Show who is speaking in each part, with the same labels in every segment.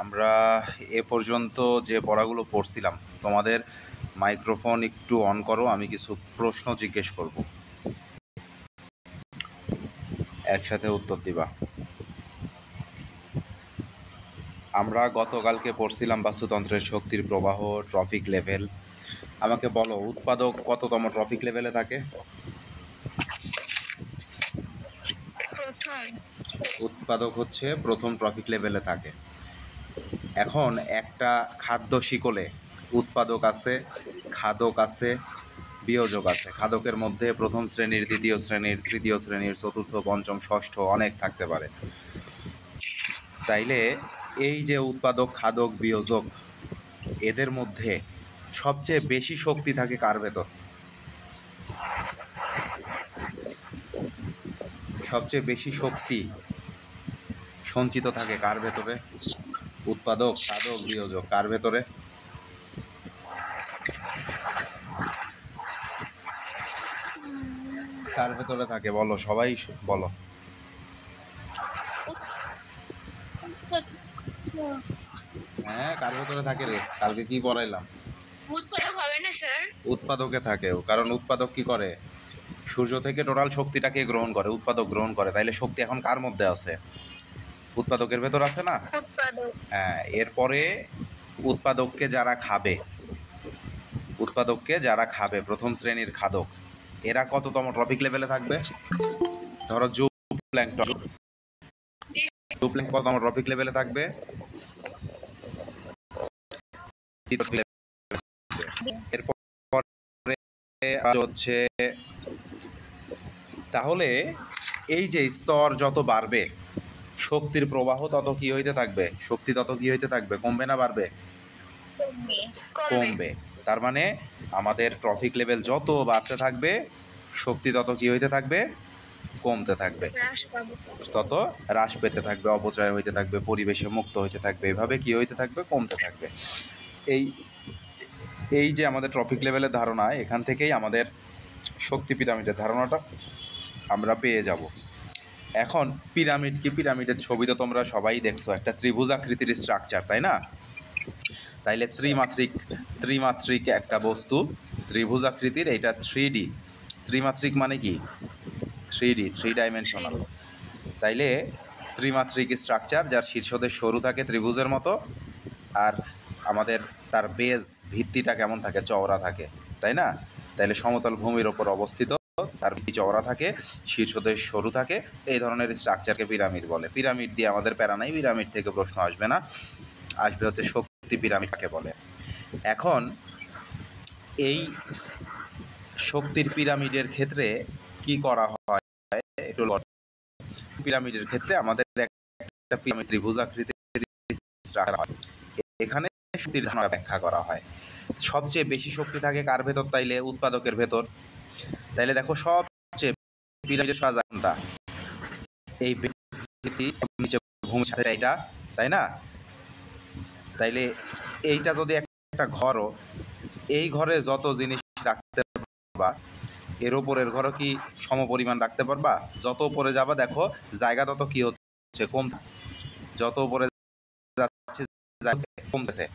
Speaker 1: আমরা এ পর্যন্ত যে পড়াগুলো পড়ছিলাম, তোমাদের মাইক্রোফোন একটু অন করো, আমি কিছু প্রশ্ন জিজ্ঞেস করব, একসাথে উত্তর দিবা। আমরা গতকালকে পড়ছিলাম বাস্তুতন্ত্রের শক্তির প্রবাহ, ট্রফিক লেভেল। আমাকে বলো, উৎপাদক কততম ট্রফিক লেভেলে থাকে? উৎপাদক হচ্ছে প্রথম ট্রফিক লেভেলে থাকে। এখন একটা খাদ্য শিকলে উৎপাদক আছে, খাদক আছে, বিয়োজক আছে। খাদকের মধ্যে প্রথম শ্রেণীর, দ্বিতীয় শ্রেণীর, তৃতীয় শ্রেণীর, চতুর্থ, পঞ্চম, ষষ্ঠ অনেক থাকতে পারে। তাইলে এই যে উৎপাদক, খাদক, বিয়োজক, এদের মধ্যে সবচেয়ে বেশি শক্তি থাকে কার ভেতর? সবচেয়ে বেশি শক্তি সঞ্চিত থাকে কার ভেতরে? উৎপাদক, খাদক, বিয়োজক, কার ভেতরে? কার ভেতরে থাকে বলো, সবাই বলো। হ্যাঁ, কার ভেতরে থাকে রে? কালকে কি পড়াইলাম?
Speaker 2: উৎপাদক হবে না স্যার?
Speaker 1: উৎপাদকে থাকেও, কারণ উৎপাদক কি করে? সূর্য থেকে টোটাল শক্তিটাকে গ্রহণ করে, উৎপাদক গ্রহণ করে। তাইলে শক্তি এখন কার মধ্যে আছে? উৎপাদকের ভেতর আছে না?
Speaker 2: উৎপাদক।
Speaker 1: হ্যাঁ, এরপরে উৎপাদককে যারা খাবে, উৎপাদককে যারা খাবে, প্রথম শ্রেণীর খাদক, এরা কততম ট্রফিক লেভেলে থাকবে? ধরো জুপ্ল্যাঙ্কটন, জুপ্ল্যাঙ্ক কততম ট্রফিক লেভেলে থাকবে? এরপরে হচ্ছে, তাহলে এই যে স্তর যত বাড়বে, শক্তির প্রবাহ তত কি হইতে থাকবে? শক্তি তত কি হইতে থাকবে? কমবে না বাড়বে? কমবে। তার মানে আমাদের ট্রফিক লেভেল যত বাড়তে থাকবে, শক্তি তত কি হইতে থাকবে? কমতে থাকবে, তত হ্রাস পেতে থাকবে, অপচয় হইতে থাকবে, পরিবেশে মুক্ত হইতে থাকবে। এভাবে কি হইতে থাকবে? কমতে থাকবে। এই এই যে আমাদের ট্রফিক লেভেলের ধারণা, এখান থেকেই আমাদের শক্তি পিরামিডের ধারণাটা আমরা পেয়ে যাব। এখন পিরামিড কি? পিরামিডের ছবি তো তোমরা সবাই দেখছো, একটা ত্রিভুজাকৃতির স্ট্রাকচার, তাই না? তাইলে ত্রিমাত্রিক একটা বস্তু, ত্রিভুজাকৃতির, এটা 3D। ত্রিমাত্রিক মানে কি? 3D, 3 dimensional. তাইলে ত্রিমাত্রিক স্ট্রাকচার, যার শীর্ষদেশ সরু থাকে ত্রিভুজের মতো, আর আমাদের তার বেজ, ভিত্তিটা কেমন থাকে? চওড়া থাকে, তাই না? তাইলে সমতল ভূমির ওপর অবস্থিত, তার ভিত্তি চওড়া থাকে, শীর্ষদেশ সরু থাকে, এই ধরনের স্ট্রাকচারকে পিরামিড বলে। পিরামিড দিয়ে আমাদের প্যারা নাই, পিরামিড থেকে প্রশ্ন আসবে না, আসবে হচ্ছে শক্তি পিরামিড কাকে বলে। এখন এই শক্তির পিরামিডের ক্ষেত্রে কি করা হয় একটু। পিরামিডের ক্ষেত্রে আমাদের একটা পিরামিড ত্রিভুজাকৃতির স্ট্রাকচার হয়, এখানে শক্তির ধারণা ব্যাখ্যা করা হয়। সবচেয়ে বেশি শক্তি থাকে কার ভেতর? তাইলে উৎপাদকের ভেতর। তাইলে দেখো, সবচেয়ে পিরামিডের সাজানটা এই নিচে ভূমির সাথে এইটা, তাই না? তাইলে এইটা যদি একটা ঘরও, এই ঘরে যত জিনিস রাখতে পারবা, এর ওপরের ঘরও কি সমপরিমাণ রাখতে পারবা? যত উপরে যাবা দেখো জায়গা তত কি হচ্ছে? কম। যত উপরে যাচ্ছে কমতেছে।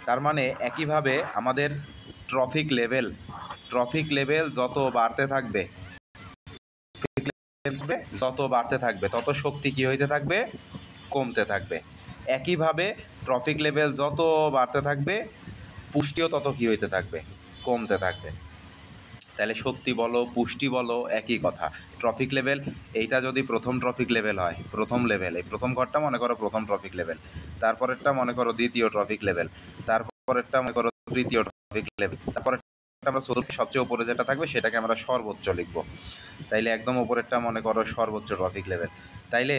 Speaker 1: তার মানে একইভাবে আমাদের ট্রফিক লেভেল যত বাড়তে থাকবে, তত শক্তি কি হইতে থাকবে? কমতে থাকবে। একইভাবে ট্রফিক লেভেল যত বাড়তে থাকবে, পুষ্টিও তত কি হইতে থাকবে? কমতে থাকবে। তাহলে শক্তি বলো, পুষ্টি বলো, একই কথা। ট্রফিক লেভেল, এইটা যদি প্রথম ট্রফিক লেভেল হয়, প্রথম লেভেল, এই প্রথম ঘরটা মনে করো প্রথম ট্রফিক লেভেল, তারপরেরটা মনে করো দ্বিতীয় ট্রফিক লেভেল, তারপরেরটা মনে করো তৃতীয় ট্রফিক লেভেল, তারপরে আমরা চতুর্থ, সবচেয়ে উপরে যেটা থাকবে সেটাকে আমরা সর্বোচ্চ লিখবো। তাইলে একদম উপরেরটা মনে করো সর্বোচ্চ ট্রফিক লেভেল। তাইলে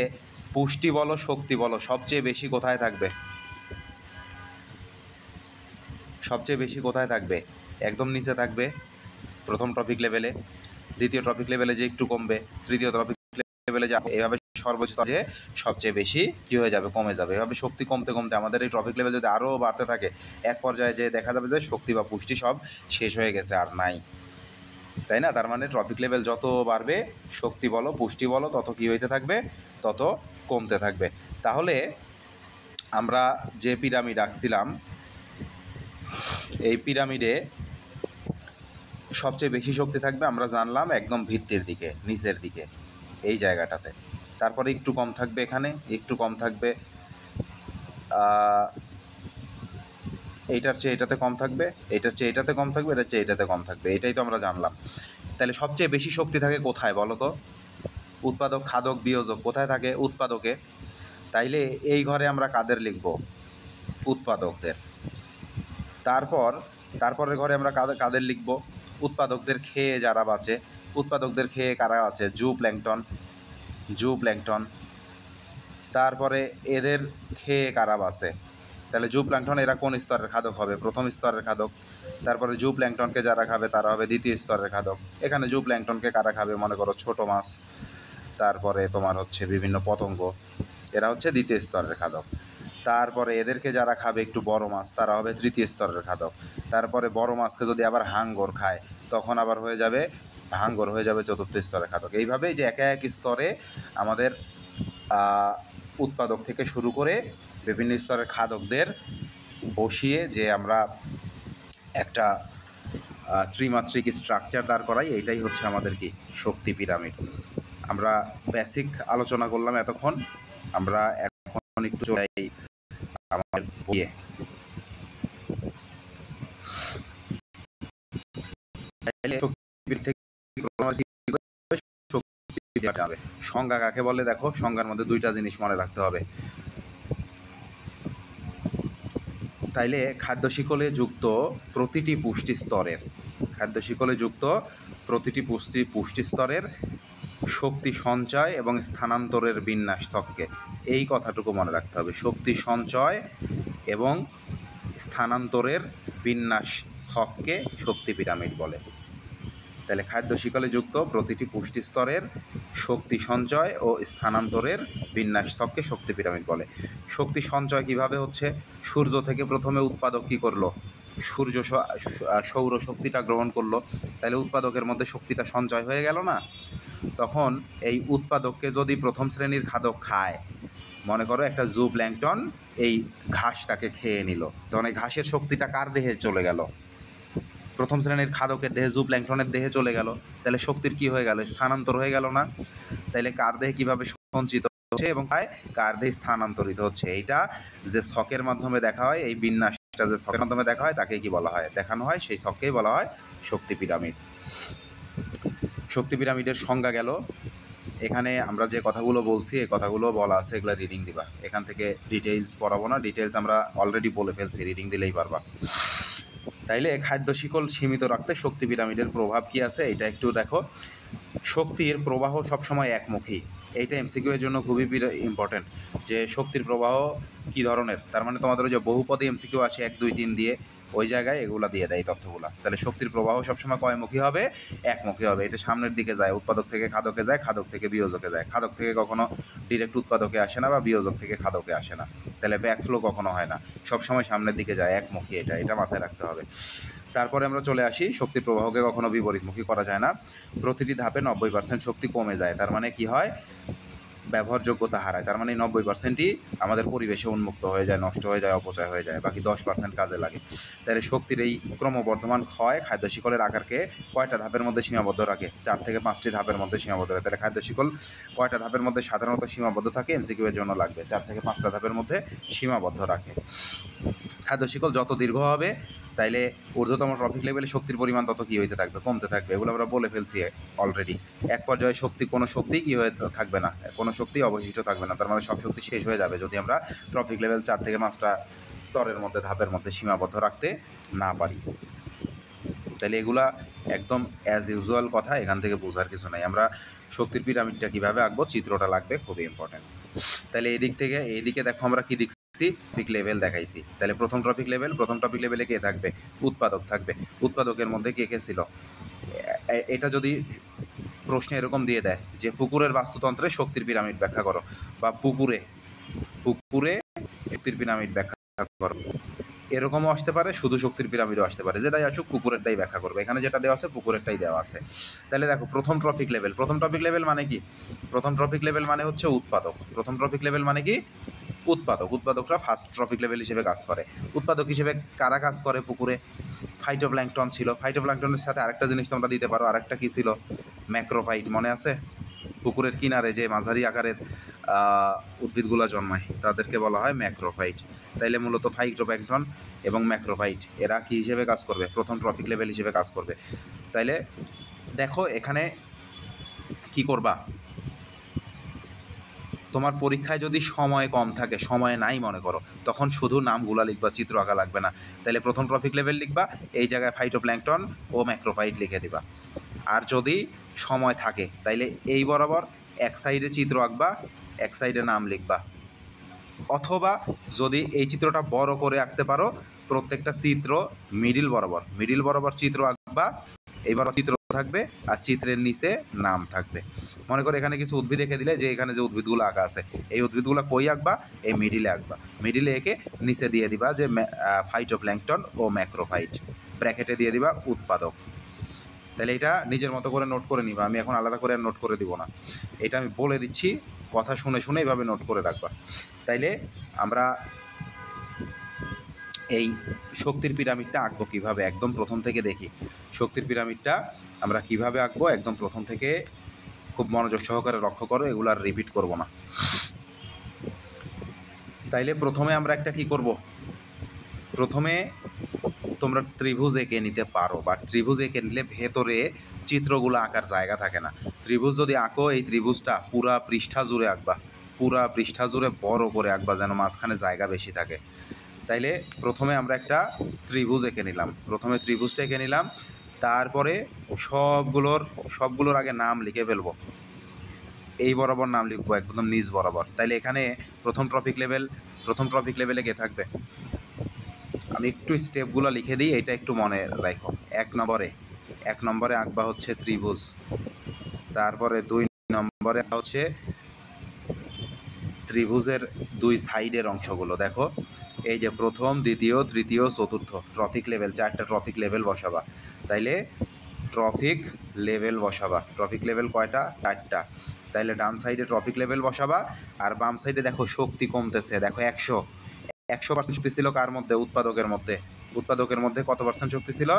Speaker 1: পুষ্টি বলো, শক্তি বলো, সবচেয়ে বেশি কোথায় থাকবে? সবচেয়ে বেশি কোথায় থাকবে? একদম নিচে থাকবে, প্রথম ট্রফিক লেভেলে। দ্বিতীয় ট্রফিক লেভেলে যে একটু কমবে, তৃতীয় ট্রফিক লেভেলে যাবে, এভাবে সর্বোচ্চ যে সবচেয়ে বেশি কী হয়ে যাবে? কমে যাবে। এভাবে শক্তি কমতে কমতে আমাদের এই ট্রফিক লেভেল যদি আরও বাড়তে থাকে, এক পর্যায়ে যে দেখা যাবে যে শক্তি বা পুষ্টি সব শেষ হয়ে গেছে, আর নাই, তাই না? তার মানে ট্রফিক লেভেল যত বাড়বে, শক্তি বলো, পুষ্টি বলো, তত কী হইতে থাকবে? তত কমতে থাকবে। তাহলে আমরা যে পিরামিড আঁকছিলাম এই পিরামিডে সবচেয়ে বেশি শক্তি থাকবে আমরা জানলাম একদম ভিত্তির দিকে, নিচের দিকে, এই জায়গাটাতে। তারপরে একটু কম থাকবে এখানে, একটু কম থাকবে এইটার চেয়ে এটাতে কম থাকবে, এইটার চেয়ে এটাতে কম থাকবে, এটার চেয়ে এটাতে কম থাকবে। এটাই তো আমরা জানলাম। তাহলে সবচেয়ে বেশি শক্তি থাকে কোথায় বলো তো? উৎপাদক, খাদক, বিয়োজক কোথায় থাকে? উৎপাদকে। তাইলে এই ঘরে আমরা কাদের লিখব? উৎপাদকদের। তারপরের ঘরে আমরা কাদের লিখব? উৎপাদকদের খেয়ে যারা বাঁচে। উৎপাদকদের খেয়ে কারা আছে? জুপ্ল্যাঙ্কটন। তারপরে এদের খেয়ে কারা বাঁচে? তাহলে জুপ্ল্যাঙ্কটন এরা কোন স্তরের খাদক হবে? প্রথম স্তরের খাদক। তারপরে জুপ্ল্যাঙ্কটনকে যারা খাবে তারা হবে দ্বিতীয় স্তরের খাদক। এখানে জুপ্ল্যাঙ্কটনকে কারা খাবে? মনে করো ছোট মাছ, তারপরে তোমার হচ্ছে বিভিন্ন পতঙ্গ, এরা হচ্ছে দ্বিতীয় স্তরের খাদক। তারপরে এদেরকে যারা খাবে একটু বড় মাছ, তারা হবে তৃতীয় স্তরের খাদক। তারপরে বড় মাছকে যদি আবার হাঙ্গর খায় তখন আবার হাঙ্গর হয়ে যাবে চতুর্থ স্তরের খাদক। এইভাবেই যে এক এক স্তরে আমাদের উৎপাদক থেকে শুরু করে বিভিন্ন স্তরের খাদকদের বসিয়ে যে আমরা একটা ত্রিমাত্রিক স্ট্রাকচার দাঁড় করাই, এইটাই হচ্ছে আমাদের কি শক্তি পিরামিড। আমরা বেসিক আলোচনা করলাম এতক্ষণ। আমরা এখন একটু চলে যাই আমাদের বইয়ে। সংজ্ঞা কাকে বলে দেখো, সংজ্ঞার মধ্যে দুইটা জিনিস মনে রাখতে হবে। তাইলে খাদ্য শিকলে যুক্ত প্রতিটি পুষ্টি স্তরের শক্তি সঞ্চয় এবং স্থানান্তরের বিন্যাস ছককে, এই কথাটুকু মনে রাখতে হবে। শক্তি সঞ্চয় এবং স্থানান্তরের বিন্যাস ছককে শক্তি পিরামিড বলে। তাহলে খাদ্য শিকলে যুক্ত প্রতিটি পুষ্টি স্তরের শক্তি সঞ্চয় ও স্থানান্তরের বিন্যাস ছককে শক্তি পিরামিড বলে। শক্তি সঞ্চয় কিভাবে হচ্ছে? সূর্য থেকে প্রথমে উৎপাদক কী করলো? সৌর শক্তিটা গ্রহণ করলো। তাহলে উৎপাদকের মধ্যে শক্তিটা সঞ্চয় হয়ে গেল না? তখন এই উৎপাদককে যদি প্রথম শ্রেণীর খাদক খায়, মনে করো একটা জুপ্ল্যাঙ্কটন এই ঘাসটাকে খেয়ে নিল, তখন এই ঘাসের শক্তিটা কার দেহে চলে গেল? প্রথম শ্রেণীর খাদকের দেহে, জুপ্ল্যাঙ্কটনের দেহে চলে গেল। তাহলে শক্তির কি হয়ে গেল? স্থানান্তর হয়ে গেল না? তাইলে কার দেহে কীভাবে সঞ্চিত হচ্ছে এবং কার দেহে স্থানান্তরিত হচ্ছে, এইটা যে ছকের মাধ্যমে দেখা হয়, এই বিন্যাসটা যে ছকের মাধ্যমে দেখা হয় তাকে কি বলা হয়? দেখানো হয়, সেই ছককেই বলা হয় শক্তি পিরামিড। শক্তি পিরামিডের সংজ্ঞা গেল। এখানে আমরা যে কথাগুলো বলছি এই কথাগুলো বলা আছে, এগুলো রিডিং দিবা। এখান থেকে ডিটেইলস পড়াবো না, ডিটেইলস আমরা অলরেডি বলে ফেলছি, রিডিং দিলেই পারবা। তাইলে খাদ্য শিকল সীমিত রাখতে শক্তি পিরামিডের প্রভাব কি আছে এটা একটু দেখো। শক্তির প্রবাহ সবসময় একমুখী, এইটা এমসিকিউ এর জন্য খুবই ইম্পর্টেন্ট, যে শক্তির প্রবাহ কী ধরনের। তার মানে তোমাদের ওই যে বহুপদী এমসিকিউ আসে 1, 2, 3 দিয়ে, ওই জায়গায় এগুলা দিয়ে দেয় তথ্যগুলা। তাহলে শক্তির প্রবাহ সবসময় কয়মুখী হবে? একমুখী হবে। এটা সামনের দিকে যায়, উৎপাদক থেকে খাদকে যায়, খাদক থেকে বিয়োজকে যায়। খাদক থেকে কখনো ডিরেক্ট উৎপাদকে আসে না বা বিয়োজক থেকে খাদকে আসে না। তাহলে ব্যাকফ্লো কখনো হয় না, সবসময় সামনের দিকে যায়, একমুখী। এটা মাথায় রাখতে হবে। তারপরে আমরা চলে আসি, শক্তির প্রবাহকে কখনো বিপরীতমুখী করা যায় না। প্রতিটি ধাপে 90% শক্তি কমে যায়। তার মানে কি হয়? ব্যবহারযোগ্যতা হারায়। তার মানে 90%ই আমাদের পরিবেশে উন্মুক্ত হয়ে যায়, নষ্ট হয়ে যায়, অপচয় হয়ে যায়, বাকি 10% কাজে লাগে। তাহলে শক্তির এই ক্রমবর্ধমান ক্ষয় খাদ্য শিকলের আকারকে কয়টা ধাপের মধ্যে সীমাবদ্ধ রাখে? 4 থেকে 5টি ধাপের মধ্যে সীমাবদ্ধ রাখে। তাহলে খাদ্য শিকল কয়টা ধাপের মধ্যে সাধারণত সীমাবদ্ধ থাকে? এমসিকিউ এর জন্য লাগবে 4 থেকে 5টা ধাপের মধ্যে সীমাবদ্ধ রাখে। খাদ্য শিকল যত দীর্ঘ হবে তাইলে ঊর্ধ্বতম ট্রফিক লেভেলে শক্তির পরিমাণ তত কী হইতে থাকবে? কমতে থাকবে। এগুলো আমরা বলে ফেলছি অলরেডি। এক পর্যায়ে কোনো শক্তি কী হয়ে থাকবে না, কোনো শক্তি অবশিষ্ট থাকবে না। তার মানে সব শক্তি শেষ হয়ে যাবে যদি আমরা ট্রফিক লেভেল 4 থেকে 5টা স্তরের মধ্যে, ধাপের মধ্যে সীমাবদ্ধ রাখতে না পারি। তাহলে এগুলা একদম অ্যাজ ইউজুয়াল কথা, এখান থেকে বোঝার কিছু নাই। আমরা শক্তির পিরামিডটা কীভাবে আঁকবো, চিত্রটা লাগবে, খুবই ইম্পর্টেন্ট। তাহলে এইদিকে দেখো আমরা কী দেখছি? ট্রফিক লেভেল দেখাইছি। তাহলে প্রথম ট্রফিক লেভেলে কে থাকবে? উৎপাদক থাকবে। উৎপাদকের মধ্যে কে কে ছিল? এটা যদি প্রশ্নে এরকম দিয়ে দেয় যে পুকুরের বাস্তুতন্ত্রে শক্তির পিরামিড ব্যাখ্যা করো, বা পুকুরে শক্তির পিরামিড ব্যাখ্যা করো, এরকমও আসতে পারে, শুধু শক্তির পিরামিডও আসতে পারে, যেটাই আসুক পুকুরেরটাই ব্যাখ্যা করবে। এখানে যেটা দেওয়া আছে পুকুরেরটাই দেওয়া আছে। তাহলে দেখো প্রথম ট্রফিক লেভেল, প্রথম ট্রফিক লেভেল মানে কি? প্রথম ট্রফিক লেভেল মানে হচ্ছে উৎপাদক। প্রথম ট্রফিক লেভেল মানে কি? উৎপাদক। উৎপাদকরা ফার্স্ট ট্রফিক লেভেল হিসেবে কাজ করে। উৎপাদক হিসেবে কারা কাজ করে পুকুরে? ফাইটোপ্ল্যাঙ্কটন ছিল। ফাইটোপ্ল্যাঙ্কটনের সাথে আরেকটা জিনিস তোমরা দিতে পারো, আরেকটা কী ছিল? ম্যাক্রোফাইট, মনে আছে? পুকুরের কিনারে যে মাঝারি আকারের উদ্ভিদগুলো জন্মায় তাদেরকে বলা হয় ম্যাক্রোফাইট। তাইলে মূলত ফাইটোপ্ল্যাঙ্কটন এবং ম্যাক্রোফাইট এরা কী হিসেবে কাজ করবে? প্রথম ট্রফিক লেভেল হিসেবে কাজ করবে। তাইলে দেখো এখানে কি করবা, তোমার পরীক্ষায় যদি সময় কম থাকে, সময় নাই মনে করো, তখন শুধু নামগুলা লিখবা, চিত্র আঁকা লাগবে না। তাহলে প্রথম ট্রফিক লেভেল লিখবা, এই জায়গায় ফাইটোপ্ল্যাঙ্কটন ও ম্যাক্রোফাইট লিখে দিবা। আর যদি সময় থাকে তাইলে এই বরাবর এক সাইডে চিত্র আঁকবা, এক সাইডে নাম লিখবা। অথবা যদি এই চিত্রটা বড় করে আঁকতে পারো, প্রত্যেকটা চিত্র মিডিল বরাবর চিত্র আঁকবা। এইবার চিত্র থাকবে আর চিত্রের নিচে নাম থাকবে। মনে করো এখানে কিছু উদ্ভিদ এঁকে দিলে, যে এখানে যে উদ্ভিদগুলো আঁকা আছে এই উদ্ভিদগুলো কই আঁকবা? এই মিডিলে আঁকবা। মিডিলে এঁকে নিচে দিয়ে দিবা যে ফাইটোপ্ল্যাঙ্কটন ও ম্যাক্রোফাইট, ব্র্যাকেটে দিয়ে দিবা উৎপাদক। তাহলে এটা নিজের মতো করে নোট করে নিবা, আমি এখন আলাদা করে আর নোট করে দিব না, এটা আমি বলে দিচ্ছি, কথা শুনে শুনে এইভাবে নোট করে রাখবা। তাইলে আমরা এই শক্তির পিরামিডটা আঁকবো কীভাবে, একদম প্রথম থেকে দেখি। শক্তির পিরামিডটা আমরা কিভাবে আঁকবো একদম প্রথম থেকে, খুব মনোযোগ সহকারে লক্ষ্য করো, এগুলো আর রিপিট করব না। তাইলে প্রথমে আমরা একটা কি করব, প্রথমে তোমরা ত্রিভুজ এঁকে নিতে পারো, বা ত্রিভুজ এঁকে নিলে ভেতরে চিত্রগুলো আঁকার জায়গা থাকে না। ত্রিভুজ যদি আঁকো, এই ত্রিভুজটা পুরা পৃষ্ঠা জুড়ে আঁকবা, পুরা পৃষ্ঠা জুড়ে বড় করে আঁকবা, যেন মাঝখানে জায়গা বেশি থাকে। তাইলে প্রথমে আমরা একটা ত্রিভুজ এঁকে নিলাম, প্রথমে ত্রিভুজটা এঁকে নিলাম, তারপরে সবগুলোর আগে নাম লিখে ফেলবো। এই বরাবর নাম লিখবো, একদম নিচ বরাবর। তাইলে এখানে প্রথম ট্রফিক লেভেলে কে থাকবে? আমি একটু স্টেপগুলো লিখে দিই, এটা একটু মনে রাখো। এক নম্বরে আঁকবা হচ্ছে ত্রিভুজ, তারপরে 2 নম্বরে হচ্ছে ত্রিভুজের 2 সাইডের অংশগুলো। দেখো এই যে প্রথম, দ্বিতীয়, তৃতীয়, চতুর্থ ট্রফিক লেভেল, 4টা ট্রফিক লেভেল বসাবা। তাইলে ট্রফিক লেভেল বসাবা, ট্রফিক লেভেল কয়টা? 4টা। তাইলে ডান সাইডে ট্রফিক লেভেল বসাবা, আর বাম সাইডে দেখো শক্তি কমতেছে, দেখো 100% শক্তি ছিল কার মধ্যে? উৎপাদকের মধ্যে কত পার্সেন্ট শক্তি ছিল?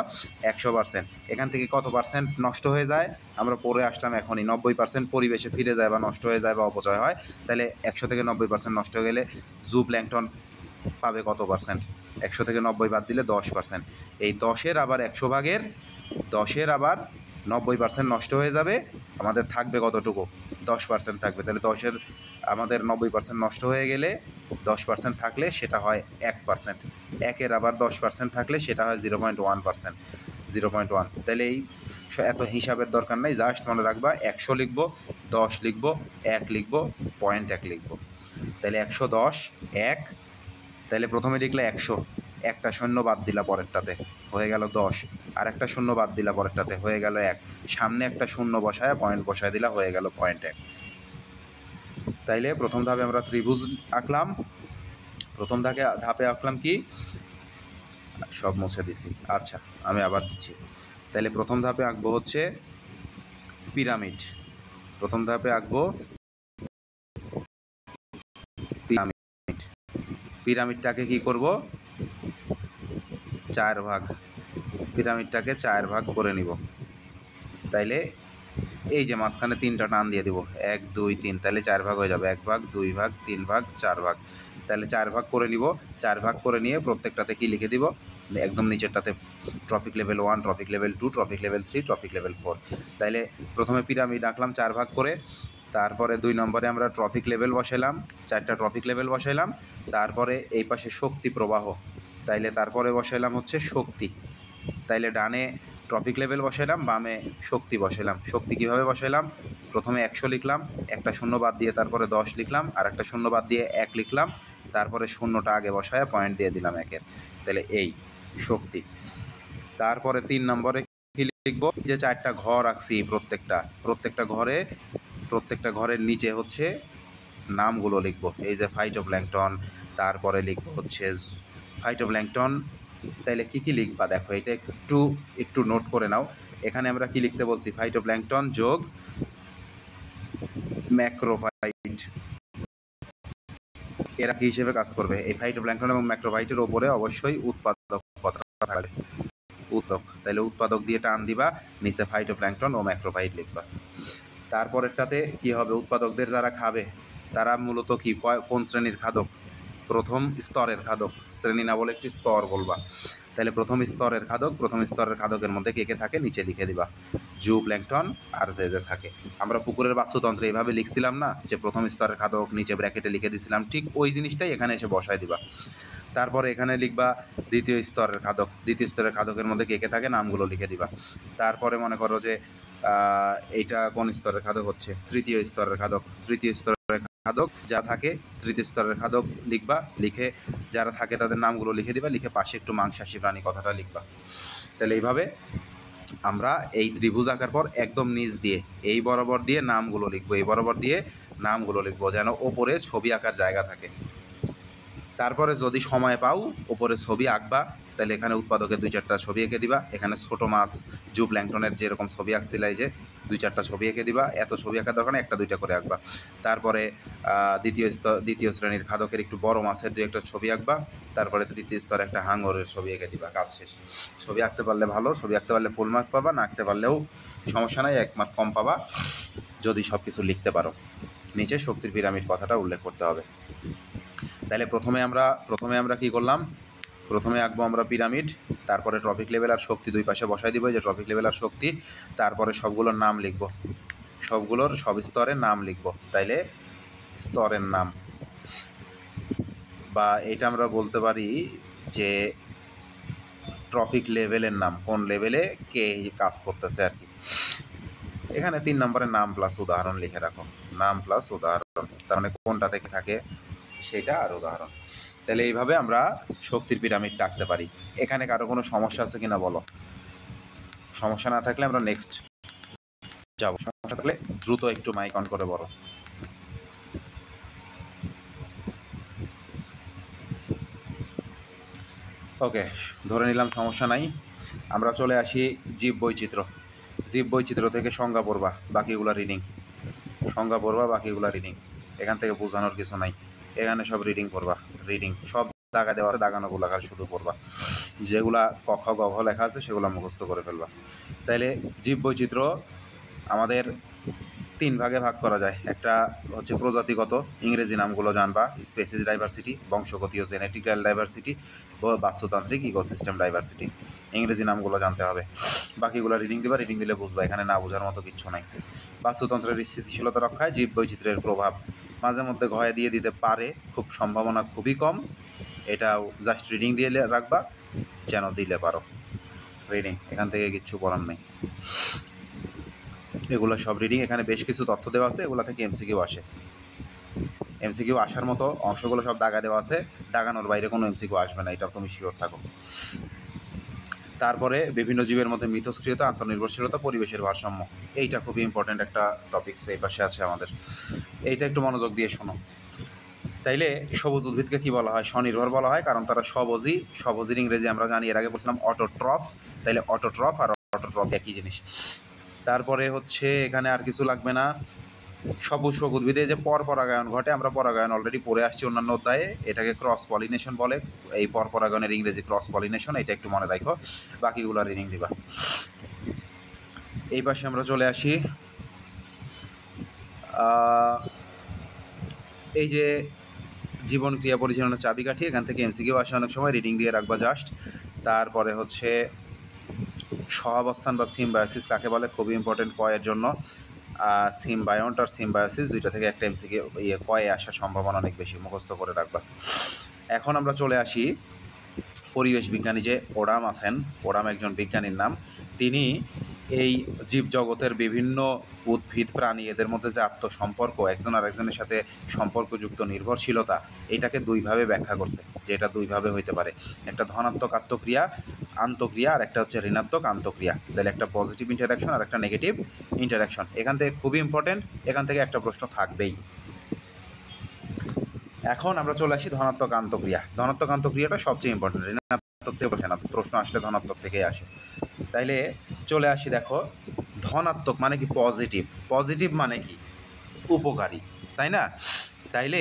Speaker 1: 100%। এখান থেকে কত পার্সেন্ট নষ্ট হয়ে যায়? আমরা পড়ে আসলাম এখনই, 90% পরিবেশে ফিরে যায় বা নষ্ট হয়ে যায় বা অপচয় হয়। তাহলে 100 থেকে 90% নষ্ট হয়ে গেলে জুপ্ল্যাঙ্কটন পাবে কত পার্সেন্ট? 100 থেকে 90 বাদ দিলে 10%। এই 10-এর আবার 100 ভাগের 10-এর আবার 90% নষ্ট হয়ে যাবে, আমাদের থাকবে কতটুকু? 10% থাকবে। তাহলে 10-এর আমাদের 90% নষ্ট হয়ে গেলে 10% থাকলে সেটা হয় 1%। 1-এর আবার 10% থাকলে সেটা হয় 0.1%, 0.1। তাহলে এই এত হিসাবের দরকার নাই, জাস্ট মনে রাখবা 100 লিখবো, 10 লিখবো, 1 লিখবো, 0.1 লিখবো। তাহলে 110, 1। তাহলে প্রথমে লিখলে 100, একটা শূন্য বাদ দিলা পরেরটাতে, হয়ে গেল 10। আর একটা শূন্য বাদ দিলা পরেরটাতে, হয়ে গেল 1। সামনে একটা শূন্য বসায় পয়েন্ট বসায় দিলা, হয়ে গেল 0.1। তাইলে প্রথম ধাপে আমরা ত্রিভুজ আঁকলাম, প্রথম ধাপে আঁকলাম কি? সব মুছে দিছি, আচ্ছা আমি আবার দিচ্ছি। তাহলে প্রথম ধাপে আঁকবো হচ্ছে পিরামিড, প্রথম ধাপে আঁকবো পিরামিড। পিরামিডটাকে কি করব? 4 ভাগ, পিরামিডটাকে 4 ভাগ করে নিব। তাইলে এই যে মাঝখানে 3টা টান দিয়ে দিব, 1 2 3, তাহলে 4 ভাগ হয়ে যাবে, 1 ভাগ, 2 ভাগ, 3 ভাগ, 4 ভাগ। তাহলে 4 ভাগ করে নিব, 4 ভাগ করে নিয়ে প্রত্যেকটাতে কি লিখে দিব? একদম নিচেরটাতে trophic level 1, trophic level 2, trophic level 3, trophic level 4। তাইলে প্রথমে পিরামিড আঁকলাম 4 ভাগ করে, তারপরে 2 নম্বরে আমরা ট্রফিক লেভেল বসাইলাম, 4টা ট্রফিক লেভেল বসাইলাম। তারপরে এই পাশে শক্তি প্রবাহ, তাইলে তারপরে বসাইলাম হচ্ছে শক্তি। তাইলে ডানে ট্রফিক লেভেল বসাইলাম, বামে শক্তি বসাইলাম। শক্তি কীভাবে বসাইলাম? প্রথমে 100 লিখলাম, একটা শূন্য বাদ দিয়ে তারপরে 10 লিখলাম, আর একটা শূন্য বাদ দিয়ে 1 লিখলাম, তারপরে শূন্যটা আগে বসায় পয়েন্ট দিয়ে দিলাম 1-এর। তাহলে এই শক্তি। তারপরে 3 নম্বরে কী লিখব? যে 4টা ঘর আঁকছি, প্রত্যেকটা ঘরের নিচে হচ্ছে নামগুলো লিখব। এই যে ফাইটোপ্ল্যাঙ্কটন, তারপরে লিখব হচ্ছে ফাইটোপ্ল্যাঙ্কটন, তাইলে কী লিখবা দেখো, এটা একটু নোট করে নাও। এখানে আমরা কি লিখতে বলছি, ফাইটোপ্ল্যাঙ্কটন যোগ ম্যাক্রোফাইট, এরা কি হিসেবে কাজ করবে? এই ফাইটোপ্ল্যাঙ্কটন এবং ম্যাক্রোফাইটের ওপরে অবশ্যই উৎপাদক থাকবে, উৎপাদক। তাহলে উৎপাদক দিয়ে টান দিবা, নিচে ফাইটোপ্ল্যাঙ্কটন ও ম্যাক্রোফাইট লিখবা। তারপরেরটাতে কি হবে, উৎপাদকদের যারা খাবে তারা মূলত কি কোন শ্রেণীর খাদক? প্রথম স্তরের খাদক, শ্রেণী না বলে একটি স্তর বলবা। তাহলে প্রথম স্তরের খাদকের মধ্যে কে কে থাকে নিচে লিখে দিবা, জু প্ল্যাঙ্কটন আর যে থাকে। আমরা পুকুরের বাস্তুতন্ত্রে এইভাবে লিখছিলাম না, যে প্রথম স্তরের খাদক নিচে ব্র্যাকেটে লিখে দিছিলাম, ঠিক ওই জিনিসটাই এখানে এসে বসায় দিবা। তারপরে এখানে লিখবা দ্বিতীয় স্তরের খাদকের মধ্যে কে কে থাকে নামগুলো লিখে দিবা। তারপরে মনে করো যে এইটা কোন স্তরের খাদক হচ্ছে, তৃতীয় স্তরের খাদক যা থাকে, তৃতীয় স্তরের খাদক লিখবা, লিখে যারা থাকে তাদের নামগুলো লিখে দিবা, লিখে পাশে একটু মাংসাশী প্রাণী কথাটা লিখবা। তাহলে এইভাবে আমরা এই ত্রিভুজ আঁকার পর একদম নিচ দিয়ে এই বরাবর দিয়ে নামগুলো লিখবো, যেন ওপরে ছবি আঁকার জায়গা থাকে। তারপরে যদি সময় পাও ওপরে ছবি আঁকবা, তাহলে এখানে উৎপাদকের 2-4টা ছবি এঁকে দিবা। এখানে ছোটো মাছ জু প্ল্যাঙ্কটনের যেরকম ছবি আঁকছিলাই, যে 2-4টা ছবি এঁকে দিবা। এত ছবি আঁকার দরকার না, 1-2টা করে আঁকবা। তারপরে দ্বিতীয় শ্রেণীর খাদকের একটু বড় মাছের 2-1টা ছবি আঁকবা। তারপরে তৃতীয় স্তরে একটা হাঙরের ছবি এঁকে দিবা, কাজ শেষ। ছবি আঁকতে পারলে ভালো, ছবি আঁকতে পারলে ফুল মার্ক পাবা, না আঁকতে পারলেও সমস্যা নাই, 1 মার্ক কম পাবা যদি সব কিছু লিখতে পারো। নিচে শক্তির পিরামিড কথাটা উল্লেখ করতে হবে। তাহলে প্রথমে আমরা কি করলাম, প্রথমে আঁকবো আমরা পিরামিড, তারপরে ট্রপিক লেভেল আর শক্তি দুই পাশে বসাই দিব, যে ট্রপিক লেভেল আর শক্তি। তারপরে সবগুলোর নাম লিখব, সব স্তরের নাম লিখব। তাইলে স্তরের নাম, বা এটা আমরা বলতে পারি যে ট্রপিক লেভেলের নাম, কোন লেভেলে কে কাজ করতেছে আর কি। এখানে 3 নম্বরের নাম প্লাস উদাহরণ লিখে রাখো, নাম প্লাস উদাহরণ, তার মানে কোনটা থেকে থাকে সেটা আর উদাহরণ। তাহলে এইভাবে আমরা শক্তির পিরামিডটা আঁকতে পারি। এখানে কারো কোনো সমস্যা আছে কিনা বলো? সমস্যা না থাকলে আমরা নেক্সট যাব, সমস্যা থাকলে দ্রুত একটু মাইক অন করে বলো। ওকে, ধরে নিলাম সমস্যা নাই। আমরা চলে আসি জীব বৈচিত্র্য থেকে সংজ্ঞা পড়বা, বাকিগুলা রিডিং। এখান থেকে বোঝানোর কিছু নাই, এখানে সব রিডিং পড়বা, সব দাগা দেওয়া আছে, দাগানোগুলো শুধু পড়বা, যেগুলা ক খ গ ঘ লেখা আছে সেগুলো মুখস্থ করে ফেলবা। তাইলে জীব বৈচিত্র্য আমাদের 3 ভাগে ভাগ করা যায়। একটা হচ্ছে প্রজাতিগত, ইংরেজি নামগুলো জানবা, স্পেসিস ডাইভার্সিটি, বংশগতীয় জেনেটিক্যাল ডাইভার্সিটি, বাস্তুতান্ত্রিক ইকোসিস্টেম ডাইভার্সিটি, ইংরেজি নামগুলো জানতে হবে। বাকিগুলো রিডিং দিলে বুঝবা, এখানে না বোঝার মতো কিচ্ছু নাই। বাস্তুতন্ত্রের স্থিতিশীলতা রক্ষায় জীব বৈচিত্র্যের প্রভাব, মাঝে মধ্যে ঘয়ে দিয়ে দিতে পারে, খুব সম্ভাবনা খুবই কম। এটাও জাস্ট রিডিং দিয়ে রাখবা, যেন দিলে পারো। রিডিং, এখান থেকে কিচ্ছু পড়ার নেই, এগুলো সব রিডিং। এখানে বেশ কিছু তথ্য দেওয়া আছে, এগুলো থেকে এমসিকিউ আসে, এমসিকিউ আসার মতো অংশগুলো সব দাগা দেওয়া আছে, দাগানোর বাইরে কোনো এমসিকিউ আসবে না, এটা তুমি শিওর থাকো। তারপরে বিভিন্ন জীবের মধ্যে মিথস্ক্রিয়তা, আত্মনির্ভরশীলতা, পরিবেশের ভারসাম্য, এইটা খুবই ইম্পর্ট্যান্ট একটা টপিকস, এই পাশে আছে আমাদের, এইটা একটু মনোযোগ দিয়ে শোনো। তাইলে সবুজ উদ্ভিদকে কি বলা হয়? স্বনির্ভর বলা হয়, কারণ তারা সবুজের ইংরেজি আমরা জানি, এর আগে বলছিলাম অটোট্রফ। তাইলে অটোট্রফ আর অটোট্রফ একই জিনিস। তারপরে হচ্ছে এখানে আর কিছু লাগবে না। সপুষ্পক উদ্ভিদে যে পরপরাগায়ন ঘটে, আমরা পরাগায়ন অলরেডি পড়ে আসছি অন্যান্য অধ্যায়ে, এটাকে ক্রস পলিনেশন বলে। এই পরপরাগায়নের ইংরেজি ক্রস পলিনেশন, এটা একটু মনে রাখো, বাকিগুলো রিডিং দিবা। এই পাশে আমরা চলে আসি, এই যে জীবন ক্রিয়া পরিচালনার চাবিকাঠি, এখান থেকে এমসিকিউ আসে অনেক সময়, রিডিং দিয়ে রাখবা জাস্ট। তারপরে হচ্ছে সহাবস্থান বা সিম্বায়োসিস কাকে বলে, খুবই ইম্পর্টেন্ট কয়ের জন্য। সিম্বায়ন্ট আর সিম্বায়োসিস দুইটা থেকে একটা এমসিকিউ কয়ে আসার সম্ভাবনা অনেক বেশি, মুখস্থ করে রাখবা। এখন আমরা চলে আসি পরিবেশ বিজ্ঞানী যে ওডাম আছেন, ওডাম একজন বিজ্ঞানীর নাম। তিনি এই জীবজগতের বিভিন্ন উদ্ভিদ প্রাণী এদের মধ্যে যে আত্মসম্পর্ক, একজন আরেকজনের সাথে সম্পর্কযুক্ত নির্ভরশীলতা, এটাকে দুইভাবে ব্যাখ্যা করছে, যে এটা দুইভাবে হইতে পারে। একটা ধনাত্মক আন্তঃক্রিয়া আর একটা হচ্ছে ঋণাত্মক আন্তঃক্রিয়া। তাহলে একটা পজিটিভ ইন্টারাকশন আর একটা নেগেটিভ ইন্টারাকশন। এখান থেকে খুবই ইম্পর্টেন্ট, এখান থেকে একটা প্রশ্ন থাকবেই। এখন আমরা চলে আসি ধনাত্মক আন্তঃক্রিয়া। ধনাত্মক আন্তঃক্রিয়াটা সবচেয়ে ইম্পর্টেন্ট, ঋণাত্মক থেকে বসে না, প্রশ্ন আসলে ধনাত্মক থেকেই আসে। তাইলে চলে আসি, দেখো ধনাত্মক মানে কি পজিটিভ, পজিটিভ মানে কি উপকারী, তাই না? তাইলে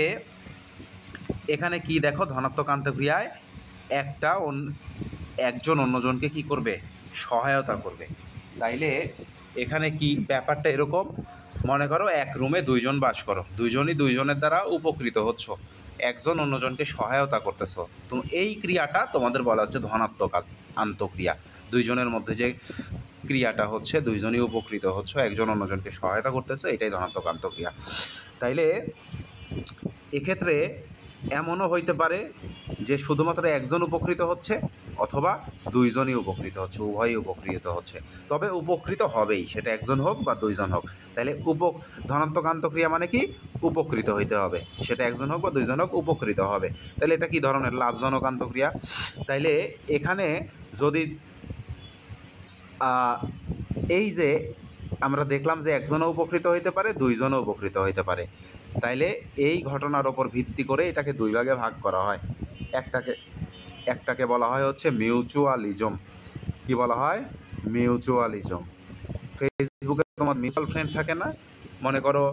Speaker 1: এখানে কি দেখো, ধনাত্মক আন্তঃক্রিয়ায় একজন অন্যজনকে কি করবে, সহায়তা করবে। তাইলে এখানে কি ব্যাপারটা এরকম, মনে করো এক রুমে দুইজন বাস করো, দুইজনই দুইজনের দ্বারা উপকৃত হচ্ছ, একজন অন্যজনকে সহায়তা করতেছো, তো এই ক্রিয়াটা তোমাদের বলা হচ্ছে ধনাত্মক আন্তঃক্রিয়া। দুইজনের মধ্যে যে ক্রিয়াটা হচ্ছে, দুইজনই উপকৃত হচ্ছ, একজন অন্যজনকে সহায়তা করতেছো, এটাই ধনাত্মক আন্তঃক্রিয়া। তাইলে এক্ষেত্রে এমনও হইতে পারে যে শুধুমাত্র একজন উপকৃত হচ্ছে অথবা দুইজনই উপকৃত হচ্ছে, উভয়ই উপকৃত হচ্ছে, তবে উপকৃত হবেই, সেটা একজন হোক বা দুইজন হোক। তাহলে ধনাত্মক আন্তঃক্রিয়া মানে কি উপকৃত হইতে হবে, সেটা একজন হোক বা দুইজন হোক, উপকৃত হবে। তাহলে এটা কি ধরনের লাভজনক আন্তঃক্রিয়া। তাইলে এখানে যদি এই যে আমরা দেখলাম যে একজনও উপকৃত হইতে পারে, দুইজনও উপকৃত হইতে পারে, তাইলে এই ঘটনার ওপর ভিত্তি করে এটাকে দুই ভাগে ভাগ করা হয়। একটাকে বলা হয় হচ্ছে মিউচুয়ালিজম। কি বলা হয়? মিউচুয়ালিজম। ফেসবুকে তোমার মিউচুয়াল ফ্রেন্ড থাকে না, মনে করো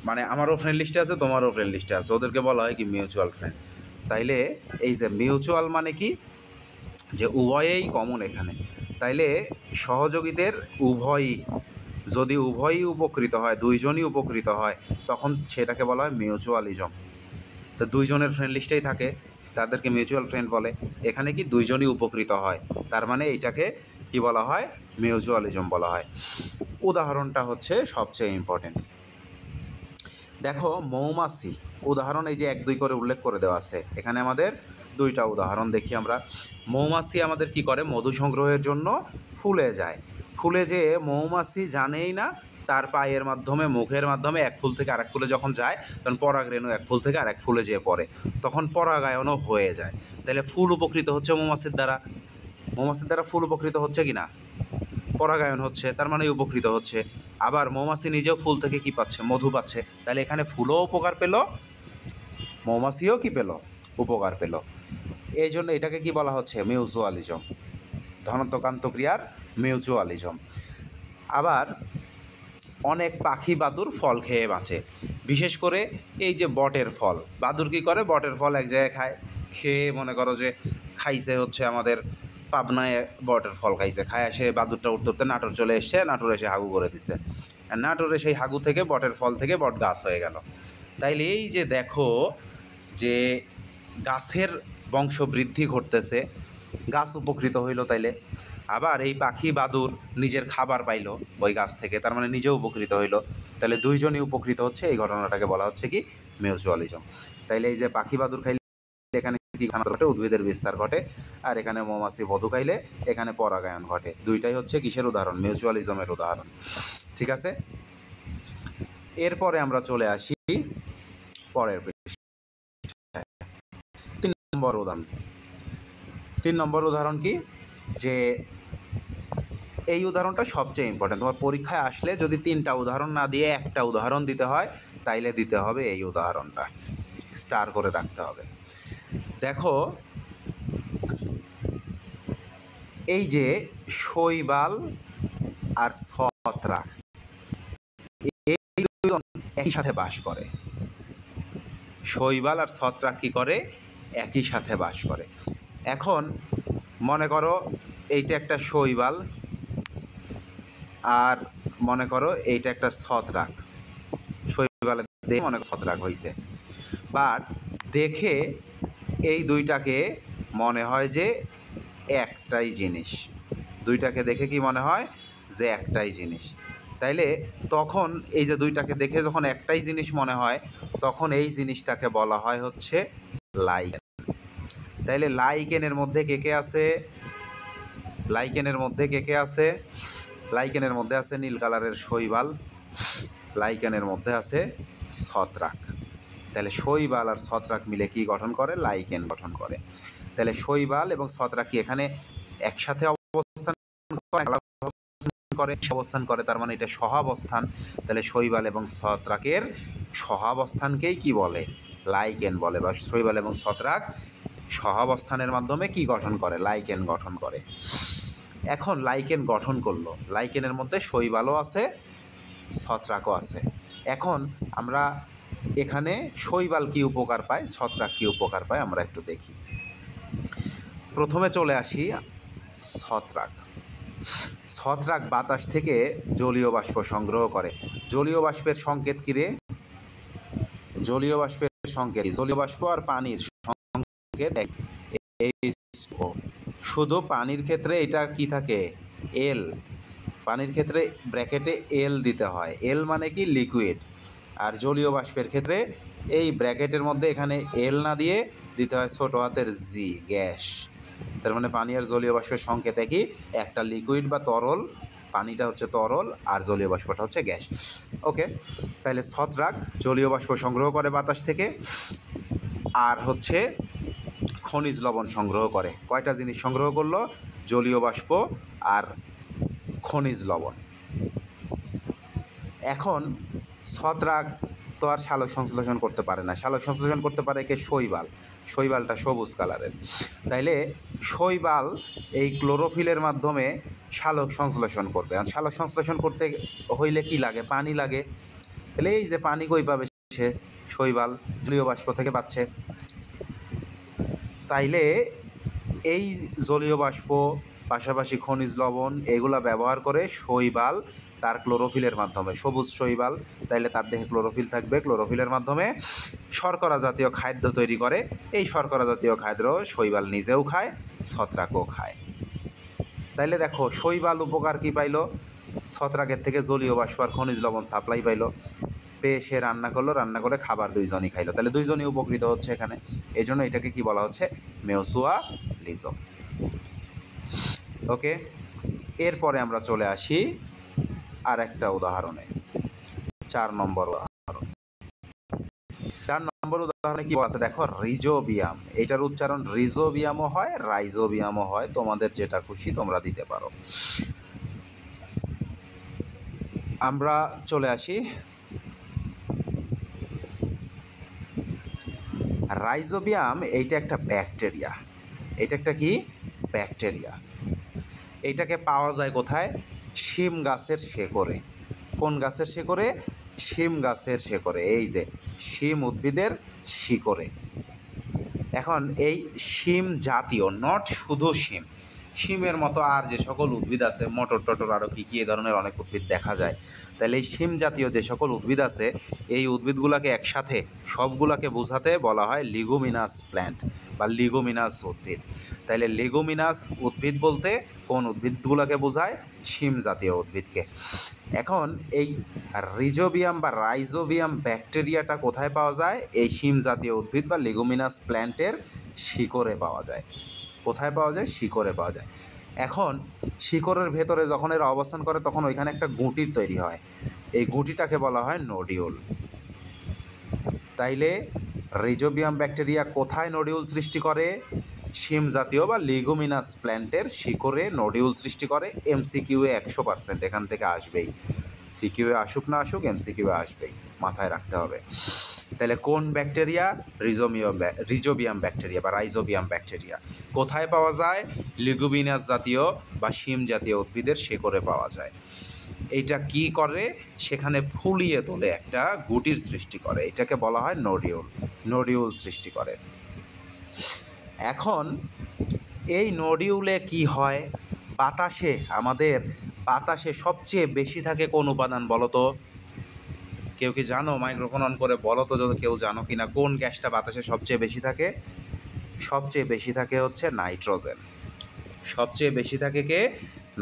Speaker 1: মানে আমারও ফ্রেন্ড লিস্টে আছে, তোমারও ফ্রেন্ড লিস্টে আছে, ওদেরকে বলা হয় কি মিউচুয়াল ফ্রেন্ড। তাইলে এই যে মিউচুয়াল মানে কি, যে উভয়েই কমন এখানে। তাইলে সহযোগীদের যদি উভয়ই উপকৃত হয়, দুইজনই উপকৃত হয়, তখন সেটাকে বলা হয় মিউচুয়ালিজম। তো দুইজনের ফ্রেন্ড লিস্টেই থাকে, তাদেরকে মিউচুয়াল ফ্রেন্ড বলে। এখানে কি দুইজনই উপকৃত হয়, তার মানে এইটাকে কি বলা হয়, মিউচুয়ালিজম বলা হয়। উদাহরণটা হচ্ছে সবচেয়ে ইম্পর্টেন্ট। দেখো মৌমাছি, উদাহরণ এই যে 1-2 করে উল্লেখ করে দেওয়া আছে, এখানে আমাদের দুইটা উদাহরণ দেখি আমরা। মৌমাছি আমাদের কি করে, মধু সংগ্রহের জন্য ফুলে যায়। ফুলে যেয়ে মৌমাছি জানেই না তার পায়ের মাধ্যমে, মুখের মাধ্যমে এক ফুল থেকে আরেক ফুলে যখন যায়, তখন পরাগরেণু এক ফুল থেকে আরেক ফুলে যেয়ে পড়ে, তখন পরাগায়নও হয়ে যায়। তাহলে ফুল উপকৃত হচ্ছে মৌমাছির দ্বারা, মৌমাছির দ্বারা ফুল উপকৃত হচ্ছে কি না, পরাগায়ন হচ্ছে, তার মানে উপকৃত হচ্ছে। আবার মৌমাছি নিজেও ফুল থেকে কি পাচ্ছে, মধু পাচ্ছে। তাহলে এখানে ফুলও উপকার পেল, মৌমাছিও কি পেল, উপকার পেল। এই জন্য এটাকে কি বলা হচ্ছে, মিউচুয়ালিজম, ধনাত্মক আন্তঃক্রিয়ার মিউচুয়ালিজম। আবার অনেক পাখি বাদুড় ফল খেয়ে বাঁচে, বিশেষ করে এই যে বটের ফল। বাদুড় কী করে, বটের ফল এক জায়গায় খায়, খেয়ে মনে করো যে খাইছে হচ্ছে আমাদের পাবনায় বটের ফল খাইছে, খায় এসে বাদুড়টা উঠতে উঠতে নাটোর চলে এসছে, নাটোর এসে হাগু করে দিছে, আর নাটোরে সেই হাগু থেকে বটের ফল থেকে বট গাছ হয়ে গেল। তাইলে এই যে দেখো যে গাছের বংশ বৃদ্ধি ঘটতেছে, গাছ উপকৃত হইল। তাইলে আবার এই পাখি বাদুর নিজের খাবার পাইলো ওই গাছ থেকে, তার মানে নিজেও উপকৃত হইল। তাহলে দুইজনই উপকৃত হচ্ছে, এই ঘটনাটাকে বলা হচ্ছে কি মিউচুয়ালিজম। তাইলে এই যে পাখি বাদুর খাইলে এখানে কি ঘটে, উদ্ভিদের বিস্তার ঘটে, আর এখানে মৌমাছি মধু খাইলে এখানে পরাগায়ন ঘটে। দুইটাই হচ্ছে কিসের উদাহরণ, মিউচুয়ালিজমের উদাহরণ। ঠিক আছে, এরপরে আমরা চলে আসি পরের পৃষ্ঠায়। 3 নম্বর উদাহরণ কি, যে এই উদাহরণটা সবচেয়ে ইম্পর্টেন্ট। তোমার পরীক্ষায় আসলে যদি 3টা উদাহরণ না দিয়ে একটা উদাহরণ দিতে হয়, তাইলে দিতে হবে এই উদাহরণটা, স্টার করে রাখতে হবে। দেখো এই যে শৈবাল আর ছত্রাক, এই দুজন একই সাথে বাস করে। শৈবাল আর ছত্রাক কি করে, একই সাথে বাস করে। এখন মনে করো এইটা একটা শৈবাল, আর মনে করো এইটা একটা ছত্রাক। শৈবালের দেখে মনে ছত্রাক হয়েছে, বাট দেখে এই দুইটাকে মনে হয় যে একটাই জিনিস। দুইটাকে দেখে কি মনে হয় যে একটাই জিনিস। তাইলে তখন এই যে দুইটাকে দেখে যখন একটাই জিনিস মনে হয়, তখন এই জিনিসটাকে বলা হয় হচ্ছে লাইকেন। তাইলে লাইকেনের মধ্যে কে কে আছে, লাইকেনের মধ্যে কে কে আছে, লাইকেনের মধ্যে আছে নীল কালারের শৈবাল, লাইকেনের মধ্যে আছে ছত্রাক। তাহলে শৈবাল আর ছত্রাক মিলে কি গঠন করে, লাইকেন গঠন করে। তাহলে শৈবাল এবং ছত্রাক কি এখানে একসাথে অবস্থান করে, তার মানে এটা সহাবস্থান। তাহলে শৈবাল এবং ছত্রাকের সহাবস্থানকেই কি বলে, লাইকেন বলে, বা শৈবাল এবং ছত্রাক সহাবস্থানের মাধ্যমে কি গঠন করে? লাইকেন গঠন করে। এখন লাইকেন গঠন করলো, লাইকেনের মধ্যে শৈবালও আছে, ছত্রাকও আছে। এখন আমরা এখানে শৈবাল কি উপকার পায়, ছত্রাক কি উপকার পায় আমরা একটু দেখি। প্রথমে চলে আসি ছত্রাক। ছত্রাক বাতাস থেকে জলীয় বাষ্প সংগ্রহ করে। জলীয় বাষ্পের সংকেত কি রে? জলীয় বাষ্পের সংকেত, জলীয় বাষ্প আর পানির সংকেত H2O। শুধু পানির ক্ষেত্রে এটা কি থাকে? এল। পানির ক্ষেত্রে ব্র্যাকেটে এল দিতে হয়, এল মানে কি? লিকুইড। আর জলীয় বাষ্পের ক্ষেত্রে এই ব্র্যাকেটের মধ্যে এখানে এল না দিয়ে দিতে হয় ছোট হাতের জি, গ্যাস। তার মানে পানি আর জলীয় বাষ্পের সংকেত কি? একটা লিকুইড বা তরল, পানিটা হচ্ছে তরল আর জলীয় বাষ্পটা হচ্ছে গ্যাস। ওকে, তাহলে ছত্রাক জলীয় বাষ্প সংগ্রহ করে বাতাস থেকে, আর হচ্ছে খনিজ লবণ সংগ্রহ করে। কয়টা জিনিস সংগ্রহ করলো? জলীয় বাষ্প আর খনিজ লবণ। এখন ছত্রাক তো আর সালোক সংশ্লেষণ করতে পারে না, সালোক সংশ্লেষণ করতে পারে কে? শৈবাল। শৈবালটা সবুজ কালারের। তাইলে শৈবাল এই ক্লোরোফিলের মাধ্যমে সালোক সংশ্লেষণ করবে। আর সালোক সংশ্লেষণ করতে হইলে কি লাগে? পানি লাগে। তাহলে এই যে পানি কই পাবে সে? শৈবাল জলীয় বাষ্প থেকে পাচ্ছে। তাইলে এই জলীয় বাষ্প পাশাপাশি খনিজ লবণ এগুলা ব্যবহার করে শৈবাল তার ক্লোরোফিলের মাধ্যমে, সবুজ শৈবাল, তাইলে তার দেহে ক্লোরোফিল থাকবে, ক্লোরোফিলের মাধ্যমে শর্করা জাতীয় খাদ্য তৈরি করে। এই শর্করা জাতীয় খাদ্য শৈবাল নিজেও খায়, ছত্রাকও খায়। তাইলে দেখো শৈবাল উপকার কি পাইলো? ছত্রাকের থেকে জলীয় বাষ্প আর খনিজ লবণ সাপ্লাই পাইলো, পেয়ে সে রান্না করলো, রান্না করে খাবার দুইজনই খাইলো, তাহলে দুইজনই উপকৃত হচ্ছে এখানে। এই জন্য এটাকে কি বলা হচ্ছে? মিউচুয়ালিজম। ওকে, এরপরে আমরা চলে আসি আর একটা উদাহরণে, 4 নম্বর উদাহরণ। 4 নম্বর উদাহরণে কি আছে দেখো? রিজোবিয়াম। এটার উচ্চারণ রিজোবিয়ামও হয়, রাইজোবিয়ামও হয়, তোমাদের যেটা খুশি তোমরা দিতে পারো। আমরা চলে আসি রাইজোবিয়াম। এইটা একটা ব্যাকটেরিয়া। এটা একটা কি? ব্যাকটেরিয়া। এইটাকে পাওয়া যায় কোথায়? শিম গাছের শেকড়ে। কোন গাছের শেকড়ে? শিম গাছের শেকড়ে। এই যে শিম উদ্ভিদের শিকড়ে। এখন এই শিম জাতীয়, নট শুধু শিম, শিমের মতো আর যে সকল উদ্ভিদ আছে, মটর টটর আরও কী কী এ ধরনের অনেক উদ্ভিদ দেখা যায়। তাহলে এই শিম জাতীয় যে সকল উদ্ভিদ আছে, এই উদ্ভিদগুলোকে একসাথে সবগুলোকে বোঝাতে বলা হয় লিগুমিনাস প্ল্যান্ট বা লিগুমিনাস উদ্ভিদ। তাইলে লিগুমিনাস উদ্ভিদ বলতে কোন উদ্ভিদগুলোকে বোঝায়? শিম জাতীয় উদ্ভিদকে। এখন এই রিজোবিয়াম বা রাইজোবিয়াম ব্যাকটেরিয়াটা কোথায় পাওয়া যায়? এই শিম জাতীয় উদ্ভিদ বা লিগুমিনাস প্ল্যান্টের শিকড়ে পাওয়া যায়। কোথায় পাওয়া যায়? শিকড়ে পাওয়া যায়। এখন শিকড়ের ভেতরে যখন এরা অবস্থান করে তখন ওইখানে একটা গুঁটির তৈরি হয়, এই গুঁটিটাকে বলা হয় নোডিউল। তাইলে রিজোবিয়াম ব্যাকটেরিয়া কোথায় নোডিউল সৃষ্টি করে? শিম জাতীয় বা লিগুমিনাস প্ল্যান্টের শিকড়ে নোডিউল সৃষ্টি করে। MCQ 100% এখান থেকে আসবেই, সিকিউ আসুক না আসুক MCQ আসবেই, মাথায় রাখতে হবে। তাহলে কোন ব্যাকটেরিয়া? রিজোবিয়াম ব্যাকটেরিয়া বা রাইজোবিয়াম ব্যাকটেরিয়া। কোথায় পাওয়া যায়? লিগুমিনাস জাতীয় বা শিম জাতীয় উদ্ভিদের শিকড়ে পাওয়া যায়। এইটা কি করে? সেখানে ফুলিয়ে তোলে, একটা গুটির সৃষ্টি করে, এটাকে বলা হয় নোডিউল। নোডিউল সৃষ্টি করে। এখন এই নোডিউলে কি হয়? বাতাসে, আমাদের বাতাসে সবচেয়ে বেশি থাকে কোন উপাদান বলো তো? কেউ কি জানো? মাইক্রোফোন অন করে বলো তো যদি কেউ জানো কি না, কোন গ্যাসটা বাতাসে সবচেয়ে বেশি থাকে? সবচেয়ে বেশি থাকে হচ্ছে নাইট্রোজেন। সবচেয়ে বেশি থাকে কে?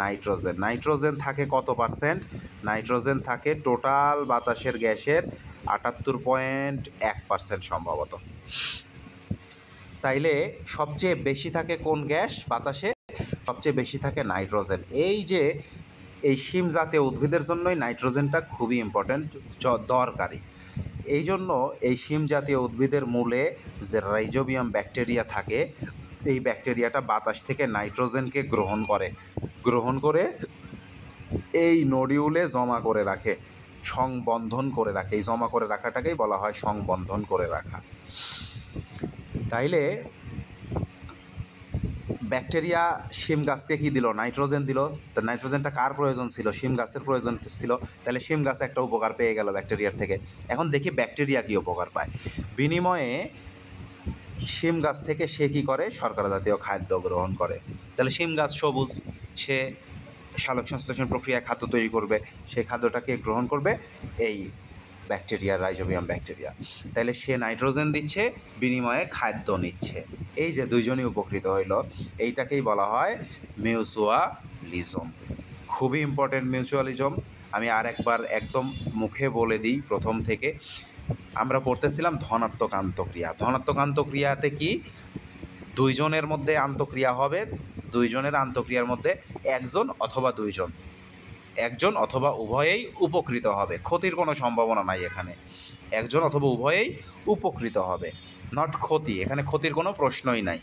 Speaker 1: নাইট্রোজেন। নাইট্রোজেন থাকে কত পার্সেন্ট? নাইট্রোজেন থাকে টোটাল বাতাসের গ্যাসের 78.1% সম্ভবত। তাইলে সবচেয়ে বেশি থাকে কোন গ্যাস বাতাসে? সবচেয়ে বেশি থাকে নাইট্রোজেন। এই যে এই শিম জাতীয় উদ্ভিদের জন্যই নাইট্রোজেনটা খুবই ইম্পর্ট্যান্ট, দরকারি। এই জন্য এই শিম জাতীয় উদ্ভিদের মূলে যে রাইজোবিয়াম ব্যাকটেরিয়া থাকে, এই ব্যাকটেরিয়াটা বাতাস থেকে নাইট্রোজেনকে গ্রহণ করে এই নোডিউলে জমা করে রাখে, সংবন্ধন করে রাখে। এই জমা করে রাখাটাকেই বলা হয় সংবন্ধন করে রাখা। তাইলে ব্যাকটেরিয়া শিম গাছকে কি দিল? নাইট্রোজেন দিল। তো নাইট্রোজেনটা কার প্রয়োজন ছিল? শিম গাছের প্রয়োজন ছিল। তাহলে শিম গাছ একটা উপকার পেয়ে গেল ব্যাকটেরিয়ার থেকে। এখন দেখি ব্যাকটেরিয়া কী উপকার পায়। বিনিময়ে শিম গাছ থেকে সে কী করে? শর্করা জাতীয় খাদ্য গ্রহণ করে। তাহলে শিম গাছ সবুজ, সে সালোক সংশ্লেষণ প্রক্রিয়ায় খাদ্য তৈরি করবে, সেই খাদ্যটাকে গ্রহণ করবে এই ব্যাকটেরিয়া, রাইজোবিয়াম ব্যাকটেরিয়া। তাহলে সে নাইট্রোজেন দিচ্ছে, বিনিময়ে খাদ্য নিচ্ছে। এই যে দুইজনই উপকৃত হইল, এইটাকেই বলা হয় মিউচুয়ালিজম। খুবই ইম্পর্টেন্ট মিউচুয়ালিজম। আমি আর একবার একদম মুখে বলে দিই প্রথম থেকে। আমরা পড়তেছিলাম ধনাত্মক আন্তঃক্রিয়া। ধনাত্মক আন্তঃক্রিয়াতে কি? দুইজনের মধ্যে আন্তঃক্রিয়া হবে, দুইজনের আন্তঃক্রিয়ার মধ্যে একজন অথবা দুইজন, একজন অথবা উভয়েই উপকৃত হবে। ক্ষতির কোনো সম্ভাবনা নাই এখানে। একজন অথবা উভয়েই উপকৃত হবে, নট ক্ষতি। এখানে ক্ষতির কোনো প্রশ্নই নাই।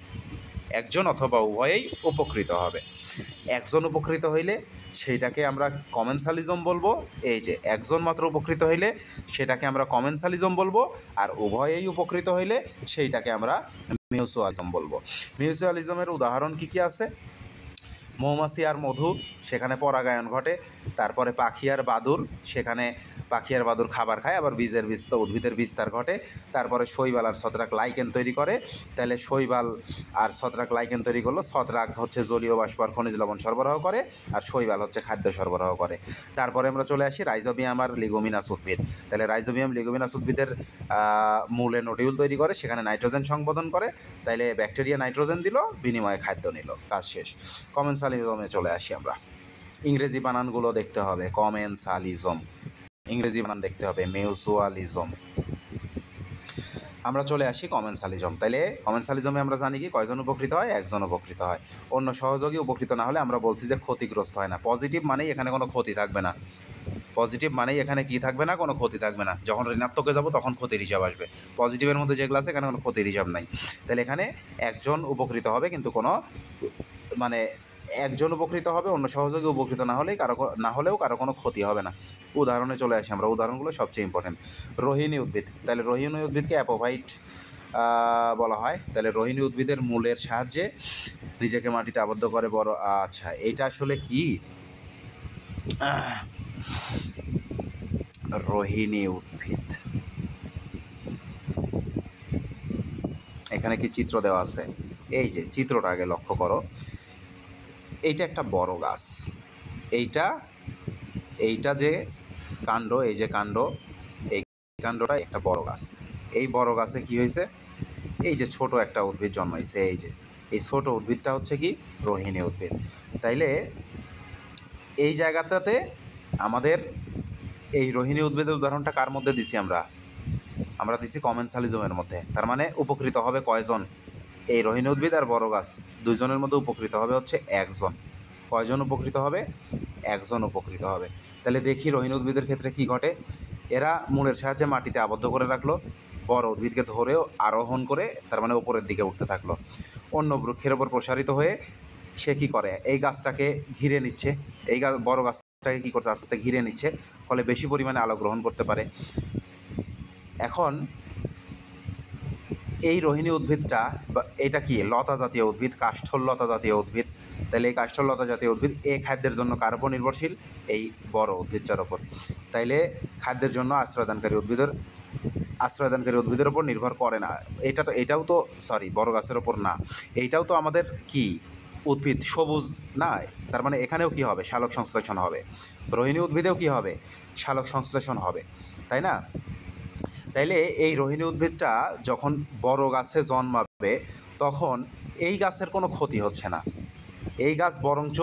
Speaker 1: একজন অথবা উভয়েই উপকৃত হবে। একজন উপকৃত হইলে সেইটাকে আমরা কমেন্সালিজম বলবো। এই যে একজন মাত্র উপকৃত হইলে সেটাকে আমরা কমেন্সালিজম বলবো, আর উভয়েই উপকৃত হইলে সেইটাকে আমরা মিউচুয়ালিজম বলবো। মিউচুয়ালিজমের উদাহরণ কী কী আছে? মৌমাছি আর মধু, সেখানে পরাগায়ন ঘটে। তারপরে পাখি আর বাদুড়, সেখানে পাখি আর বাদুড় খাবার খায়, আবার বীজের বিস্তার, উদ্ভিদের বিস্তার ঘটে। তারপরে শৈবাল আর ছত্রাক লাইকেন তৈরি করে। তাহলে শৈবাল আর ছত্রাক লাইকেন তৈরি করলো। ছত্রাক হচ্ছে জলীয় বাষ্প আর খনিজ লবণ সরবরাহ করে, আর শৈবাল হচ্ছে খাদ্য সরবরাহ করে। তারপরে আমরা চলে আসি রাইজোবিয়াম আর লিগুমিনাস উদ্ভিদ। তাহলে রাইজোবিয়াম লিগুমিনাস উদ্ভিদের মূলে নোডিউল তৈরি করে, সেখানে নাইট্রোজেন সংবধন করে। তাইলে ব্যাকটেরিয়া নাইট্রোজেন দিল, বিনিময়ে খাদ্য নিল, কাজ শেষ। কমেন্সালিজমে চলে আসি আমরা। ইংরেজি বানানগুলো দেখতে হবে। কমেন্সালিজম, ইংরেজি বানান দেখতে হবে। মিউচুয়ালিজম। আমরা চলে আসি কমেন্সালিজম। তাইলে কমেন্সালিজমে আমরা জানি কি? কয়জন উপকৃত হয়? একজন উপকৃত হয়। অন্য সহযোগী উপকৃত না হলে আমরা বলছি যে ক্ষতিগ্রস্ত হয় না। পজিটিভ মানেই এখানে কোনো ক্ষতি থাকবে না। পজিটিভ মানেই এখানে কি থাকবে না? কোনো ক্ষতি থাকবে না। যখন ঋণাত্মকে যাব তখন ক্ষতির হিসাব আসবে। পজিটিভের মধ্যে যেগুলো আছে এখানে কোনো ক্ষতির হিসাব নাই। তাহলে এখানে একজন উপকৃত হবে, কিন্তু কোনো মানে একজন উপকৃত হবে, অন্য সহযোগী উপকৃত না হলেও কারো কোনো ক্ষতি হবে না। উদাহরণে চলে আসি আমরা। উদাহরণগুলো সবচেয়ে ইম্পর্টেন্ট। রোহিণী উদ্ভিদ। তাহলে রোহিণী উদ্ভিদকে অ্যাপোফাইট বলা হয়। তাহলে রোহিণী উদ্ভিদের মূলের সাহায্যে নিজেকে মাটিতে আবদ্ধ করে বড়। আচ্ছা, এইটা আসলে কি? রোহিণী উদ্ভিদ, এখানে কি চিত্র দেওয়া আছে? এই যে চিত্রটা আগে লক্ষ্য করো। এইটা একটা বড় গাছ। এইটা যে কাণ্ড, এই যে কাণ্ড, এই কাণ্ডটা একটা বড় গাছ। এই বড় গাছে কি হয়েছে? এই যে ছোট একটা উদ্ভিদ জন্মাইছে। এই যে এই ছোট উদ্ভিদটা হচ্ছে কি? রোহিণী উদ্ভিদ। তাইলে এই জায়গাটাতে আমাদের এই রোহিণী উদ্ভিদের উদাহরণটা কার মধ্যে দিছি? আমরা দিছি কমেন্সালিজমের মধ্যে। তার মানে উপকৃত হবে কয়জন? এই রোহিণী উদ্ভিদ আর বড় গাছ দুইজনের মধ্যে উপকৃত হবে হচ্ছে একজন। কয়জন উপকৃত হবে? একজন উপকৃত হবে। তাহলে দেখি রোহিণী উদ্ভিদের ক্ষেত্রে কি ঘটে। এরা মূলের সাহায্যে মাটিতে আবদ্ধ করে রাখলো, বড় উদ্ভিদকে ধরেও আরোহণ করে, তার মানে উপরের দিকে উঠতে থাকলো। অন্য বৃক্ষের ওপর প্রসারিত হয়ে সে কী করে? এই গাছটাকে ঘিরে নিচ্ছে। এই বড় গাছটাকে কী করছে? আস্তে আস্তে ঘিরে নিচ্ছে, ফলে বেশি পরিমাণে আলো গ্রহণ করতে পারে। এখন এই রোহিণী উদ্ভিদটা, এটা কি? লতা জাতীয় উদ্ভিদ, কাষ্ঠল লতা জাতীয় উদ্ভিদ। তাইলে এই কাষ্ঠল লতা জাতীয় উদ্ভিদ এই খাদ্যের জন্য কার উপর নির্ভরশীল? এই বড় উদ্ভিদটার ওপর। তাইলে খাদ্যের জন্য আশ্রয়দানকারী উদ্ভিদের ওপর নির্ভর করে না। এটাও তো বড় গাছের ওপর না, এইটাও তো আমাদের কি উদ্ভিদ, সবুজ না? তার মানে এখানেও কি হবে? সালোক সংশ্লেষণ হবে। রোহিণী উদ্ভিদেও কি হবে? সালোক সংশ্লেষণ হবে, তাই না? তাইলে এই রোহিণী উদ্ভিদটা যখন বড় গাছে জন্মাবে, তখন এই গাছের কোনো ক্ষতি হচ্ছে না। এই গাছ বরঞ্চ